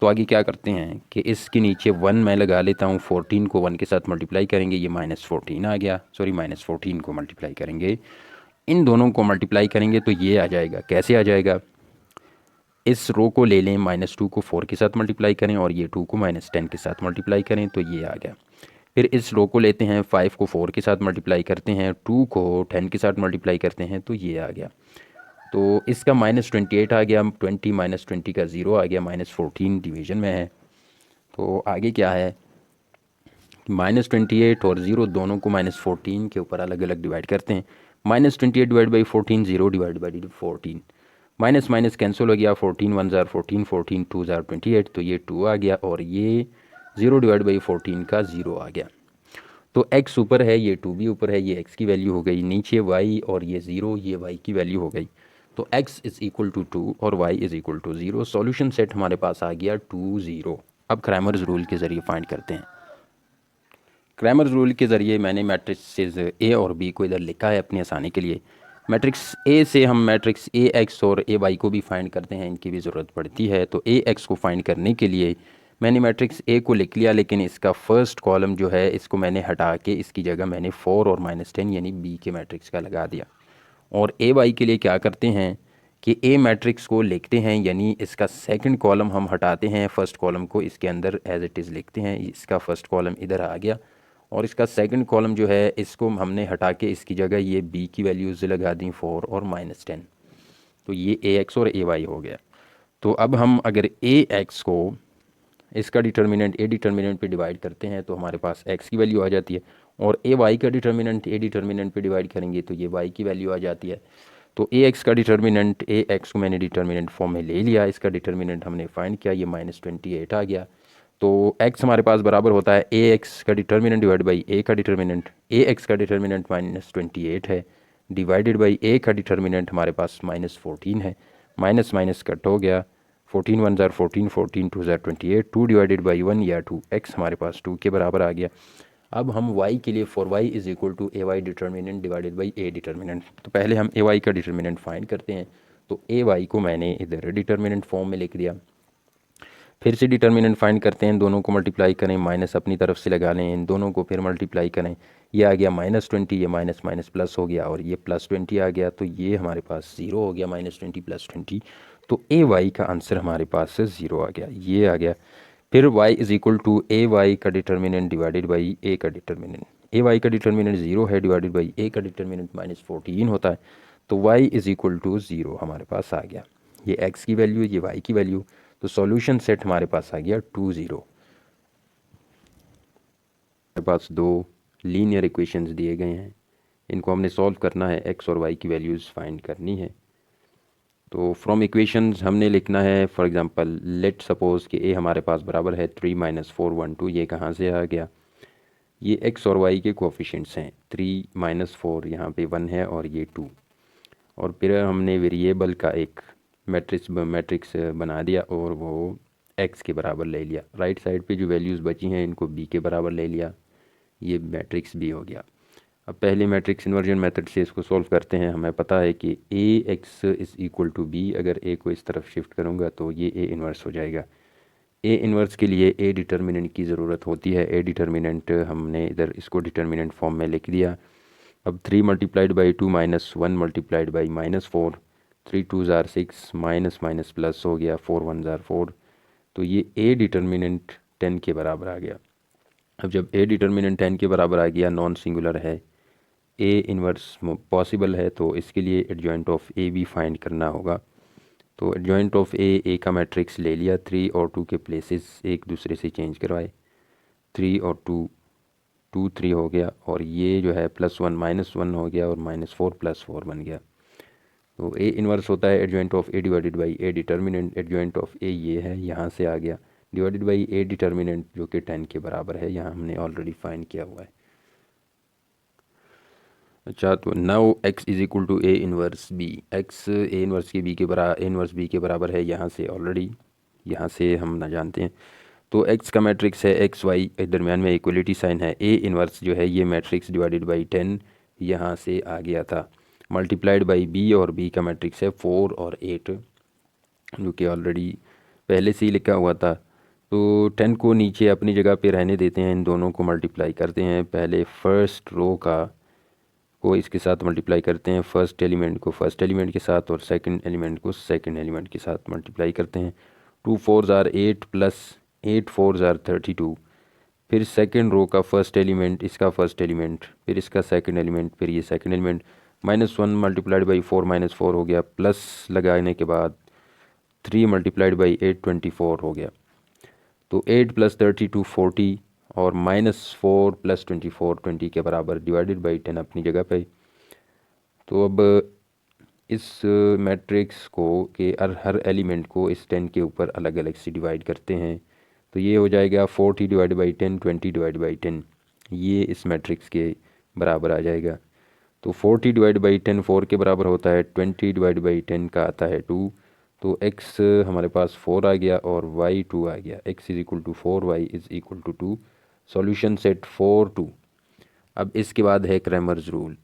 S1: तो आगे क्या करते हैं कि इसके नीचे 1 मैं लगा लेता हूँ, 14 को 1 के साथ मल्टीप्लाई करेंगे, ये -14 आ गया, सॉरी -14 को मल्टीप्लाई करेंगे, इन दोनों को मल्टीप्लाई करेंगे तो ये आ जाएगा। कैसे आ जाएगा, इस रो को ले लें, -2 को 4 के साथ मल्टीप्लाई करें और ये 2 को -10 के साथ मल्टीप्लाई करें तो ये आ गया। फिर इस रो को लेते हैं, 5 को 4 के साथ मल्टीप्लाई करते हैं, 2 को 10 के साथ मल्टीप्लाई करते हैं तो ये आ गया। तो इसका -28 आ गया, 20 -20 का 0 आ गया, -14 डिवीज़न में है। तो आगे क्या है, -28 और 0 दोनों को -14 के ऊपर अलग अलग डिवाइड करते हैं। -28 divide by 14, 0 divide by 14, minus minus cancel हो गया, 14 1 ज़ार 14, 14 2 ज़ार 28, तो ये 2 आ गया और ये 0 डिवाइड बाई 14 का 0 आ गया। तो x ऊपर है, ये 2 भी ऊपर है, ये x की वैल्यू हो गई, नीचे y और ये 0, ये y की वैल्यू हो गई। तो x इज़ इक्वल टू 2 और y is equal to 0। Solution set हमारे पास आ गया 2 0। अब क्रैमर्स रूल के ज़रिए फाइंड करते हैं। क्रैमर्स रूल के ज़रिए मैंने मैट्रिक्सेस a और b को इधर लिखा है अपनी आसानी के लिए। मैट्रिक्स a से हम मैट्रिक्स a x और a y को भी फाइंड करते हैं, इनकी भी ज़रूरत पड़ती है। तो a x को फाइंड करने के लिए मैंने मैट्रिक्स a को लिख लिया, लेकिन इसका फर्स्ट कॉलम जो है इसको मैंने हटा के इसकी जगह मैंने 4 और -10 यानी b के मैट्रिक्स का लगा दिया। और a y के लिए क्या करते हैं कि a मैट्रिक्स को लिखते हैं, यानी इसका सेकंड कॉलम हम हटाते हैं, फर्स्ट कॉलम को इसके अंदर एज इट इज़ लिखते हैं। इसका फर्स्ट कॉलम इधर आ गया और इसका सेकंड कॉलम जो है इसको हमने हटा के इसकी जगह ये b की वैल्यूज़ लगा दी 4 और -10। तो ये ax और ay हो गया। तो अब हम अगर ax को इसका डिटर्मिनेंट a डिटर्मिनेंट पे डिवाइड करते हैं तो हमारे पास x की वैल्यू आ जाती है, और ay का डिटर्मिनेंट a डिटर्मिनेंट पे डिवाइड करेंगे तो ये y की वैल्यू आ जाती है। तो ax का डिटर्मिनेंट, ax को मैंने डिटर्मिनेंट फॉर्म में ले लिया, इसका डिटर्मिनेंट हमने फाइंड किया, ये -28 आ गया। तो x हमारे पास बराबर होता है ax का डिटर्मिनेंट डिवाइड बाई a का डिटर्मिनेंट। ax का डिटर्मिनेंट -28 है, डिवाइडेड बाई a का डिटर्मिनेंट हमारे पास -14 है, माइनस माइनस कट हो गया, 14 1 ज़ार 14, 14 2 ज़ार 28, 2 डिवाइडेड बाई 1 या 2, x हमारे पास 2 के बराबर आ गया। अब हम y के लिए for y is equal to A Y determinant divided by a determinant. तो पहले हम ए वाई का डिटर्मिनेंट फाइंड करते हैं। तो ए वाई को मैंने इधर डिटर्मिनेंट फॉर्म में लिख दिया। फिर से डिटर्मिनेंट फाइंड करते हैं, दोनों को मल्टीप्लाई करें, माइनस अपनी तरफ से लगा लें, इन दोनों को फिर मल्टीप्लाई करें, ये आ गया -20, ये माइनस माइनस प्लस हो गया और ये +20 आ गया, तो ये हमारे पास 0 हो गया, -20 +20। तो ए वाई का आंसर हमारे पास से 0 आ गया, ये आ गया। फिर y is equal to A Y का डिटर्मिनेंट डिवाइडेड बाई a का डिटर्मिनेंट। ए वाई का डिटर्मिनेंट 0 है, डिवाइडेड बाई a का डिटर्मिनेंट -14 होता है, तो y इज़ इक्वल टू 0 हमारे पास आ गया। ये x की वैल्यू, ये y की वैल्यू, तो सॉल्यूशन सेट हमारे पास आ गया 2 0। हमारे पास दो लीनियर इक्वेशंस दिए गए हैं, इनको हमने सॉल्व करना है, x और y की वैल्यूज़ फाइंड करनी है। तो फ्रॉम इक्वेशंस हमने लिखना है, फॉर एग्जांपल लेट सपोज कि a हमारे पास बराबर है 3 - 4 1 2, ये कहाँ से आ गया, ये x और y के कोफिशिएंट्स हैं, 3 - 4 यहाँ पे 1 है और ये 2, और फिर हमने वेरिएबल का एक मैट्रिक्स बना दिया और वो x के बराबर ले लिया। राइट साइड पे जो वैल्यूज़ बची हैं इनको b के बराबर ले लिया, ये मैट्रिक्स b हो गया। अब पहले मैट्रिक्स इन्वर्जन मेथड से इसको सॉल्व करते हैं। हमें पता है कि ax is equal to b, अगर a को इस तरफ शिफ्ट करूँगा तो ये a इन्वर्स हो जाएगा। a इन्वर्स के लिए a डिटर्मिनेंट की ज़रूरत होती है, a डिटर्मिनेंट हमने इधर इसको डिटर्मिनेंट फॉर्म में लिख दिया। अब 3 मल्टीप्लाइड बाई 2 -1 मल्टीप्लाइड बाई -4, 3 2 ज़ार 6, माइनस माइनस प्लस हो गया, 4 1 ज़ार 4, तो ये a डिटर्मिनेंट 10 के बराबर आ गया। अब जब a डिटर्मिनेंट 10 के बराबर आ गया, नॉन सिंगुलर है, a इन्वर्स पॉसिबल है, तो इसके लिए एडजॉइंट ऑफ a भी फाइंड करना होगा। तो एडजॉइंट ऑफ a का मैट्रिक्स ले लिया, 3 और 2 के प्लेसेस एक दूसरे से चेंज करवाए, 3 और 2 2 3 हो गया, और ये जो है +1 -1 हो गया और -4 +4 बन गया। तो a इन्वर्स होता है adjoint of a divided by a determinant. Adjoint of a ये है, यहाँ से आ गया, डिवाइडेड बाई a डिटर्मिनेंट जो कि 10 के बराबर है, यहाँ हमने ऑलरेडी फाइंड किया हुआ है। अच्छा, तो now x is equal to A inverse B, x A inverse के बी के बराबर, ए इनवर्स बी के बराबर है, यहाँ से ऑलरेडी यहाँ से हम ना जानते हैं। तो x का मैट्रिक्स है एक्स वाई, दरमियान में इक्वलिटी साइन है, ए इनवर्स जो है ये मैट्रिक्स डिवाइडेड बाई 10 यहाँ से आ गया था, मल्टीप्लाइड बाई बी, और बी का मैट्रिक्स है 4 और 8 जो कि ऑलरेडी पहले से ही लिखा हुआ था। तो 10 को नीचे अपनी जगह पे रहने देते हैं, इन दोनों को मल्टीप्लाई करते हैं, पहले फर्स्ट रो को इसके साथ मल्टीप्लाई करते हैं, फर्स्ट एलिमेंट को फर्स्ट एलिमेंट के साथ और सेकंड एलिमेंट को सेकंड एलिमेंट के साथ मल्टीप्लाई करते हैं। 2 4 आर 8 प्लस 8 4 आर 32, फिर सेकंड रो का फर्स्ट एलिमेंट, इसका फर्स्ट एलिमेंट, फिर इसका सेकंड एलिमेंट, फिर ये सेकंड एलिमेंट, -1 मल्टीप्लाइड बाई 4 -4 हो गया, प्लस लगाने के बाद 3 मल्टीप्लाइड बाई 8 24 हो गया। तो 8 प्लस 32 40 और -4 प्लस 24 20 के बराबर, डिवाइडेड बाई 10 अपनी जगह पे। तो अब इस मैट्रिक्स को के हर एलिमेंट को इस 10 के ऊपर अलग अलग से डिवाइड करते हैं, तो ये हो जाएगा 40 डिवाइड बाई 10 20 डिवाइड बाई 10, ये इस मैट्रिक्स के बराबर आ जाएगा। तो 40 डिवाइड बाई 10 4 के बराबर होता है, 20 डिवाइड बाई 10 का आता है 2, तो x हमारे पास 4 आ गया और y 2 आ गया, x is equal to 4, y is equal to 2। Solution set 4 2। अब इसके बाद है क्रैमर्स रूल।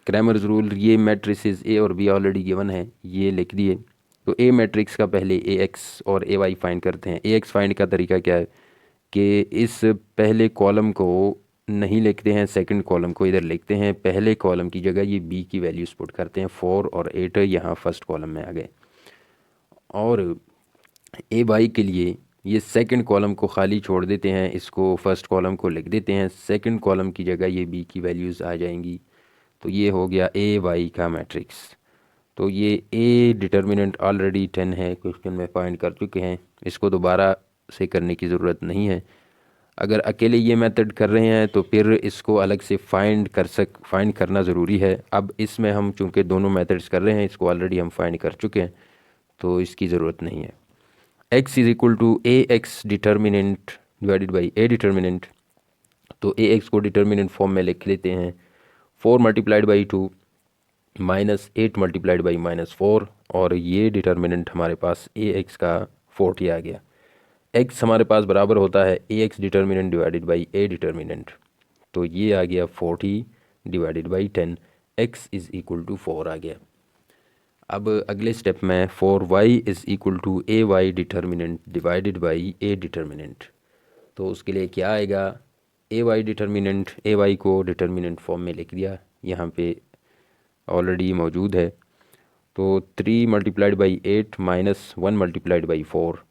S1: क्रैमर्स रूल, ये मैट्रिसेस ए और बी ऑलरेडी गिवन है, ये लिख दिए। तो ए मैट्रिक्स का पहले ए एक्स और ए वाई फाइंड करते हैं। ए एक्स फाइंड का तरीका क्या है कि इस पहले कॉलम को नहीं लिखते हैं, सेकंड कॉलम को इधर लिखते हैं, पहले कॉलम की जगह ये बी की वैल्यूज पुट करते हैं, 4 और 8 यहाँ फर्स्ट कॉलम में आ गए। और ए वाई के लिए ये सेकंड कॉलम को खाली छोड़ देते हैं, इसको फर्स्ट कॉलम को लिख देते हैं, सेकंड कॉलम की जगह ये बी की वैल्यूज़ आ जाएंगी। तो ये हो गया ए वाई का मैट्रिक्स। तो ये ए डिटर्मिनेंट ऑलरेडी 10 है, क्वेश्चन में फाइंड कर चुके हैं, इसको दोबारा से करने की ज़रूरत नहीं है। अगर अकेले ये मेथड कर रहे हैं तो फिर इसको अलग से फाइंड करना ज़रूरी है। अब इसमें हम चूँकि दोनों मेथड्स कर रहे हैं, इसको ऑलरेडी हम फाइंड कर चुके हैं, तो इसकी ज़रूरत नहीं है। x is equal to A x determinant divided by A determinant. तो ए एक्स को डिटर्मिनेंट फॉर्म में लिख लेते हैं, 4 मल्टीप्लाइड बाई 2 -8 मल्टीप्लाइड बाई -4, और ये डिटर्मिनेंट हमारे पास ए एक्स का 40 आ गया। x हमारे पास बराबर होता है A x determinant divided by A determinant, तो ये आ गया 40 divided by 10, x is equal to 4 आ गया। अब अगले स्टेप में 4y is equal to A Y determinant divided by A determinant. तो उसके लिए क्या आएगा, A Y determinant, A Y को डिटर्मिनेंट फॉर्म में लिख दिया, यहाँ पे ऑलरेडी मौजूद है। तो 3 मल्टीप्लाइड बाई 8 -1 मल्टीप्लाइड बाई 4,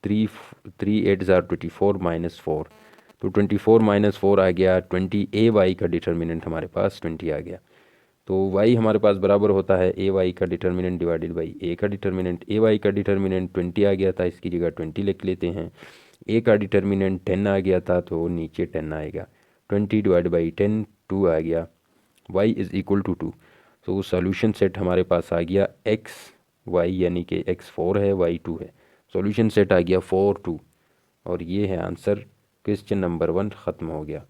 S1: 3 8 24 -4, तो 24 -4 आ गया 20। ए वाई का डिटर्मिनेंट हमारे पास 20 आ गया। तो y हमारे पास बराबर होता है ए वाई का डिटर्मिनेंट डिवाइडेड बाई ए का डिटर्मिनेंट। ए वाई का डिटर्मिनेंट 20 आ गया था, इसकी जगह 20 लिख लेते हैं। ए का डिटर्मिनेंट 10 आ गया था, तो नीचे 10 आएगा, 20 डिवाइड बाई 10 2 आ गया, y इज़ इक्वल टू 2। तो सॉल्यूशन सेट हमारे पास आ गया x y, यानी कि x 4 है, y 2 है। सॉल्यूशन सेट आ गया 4 2, और ये है आंसर। क्वेश्चन नंबर 1 ख़त्म हो गया।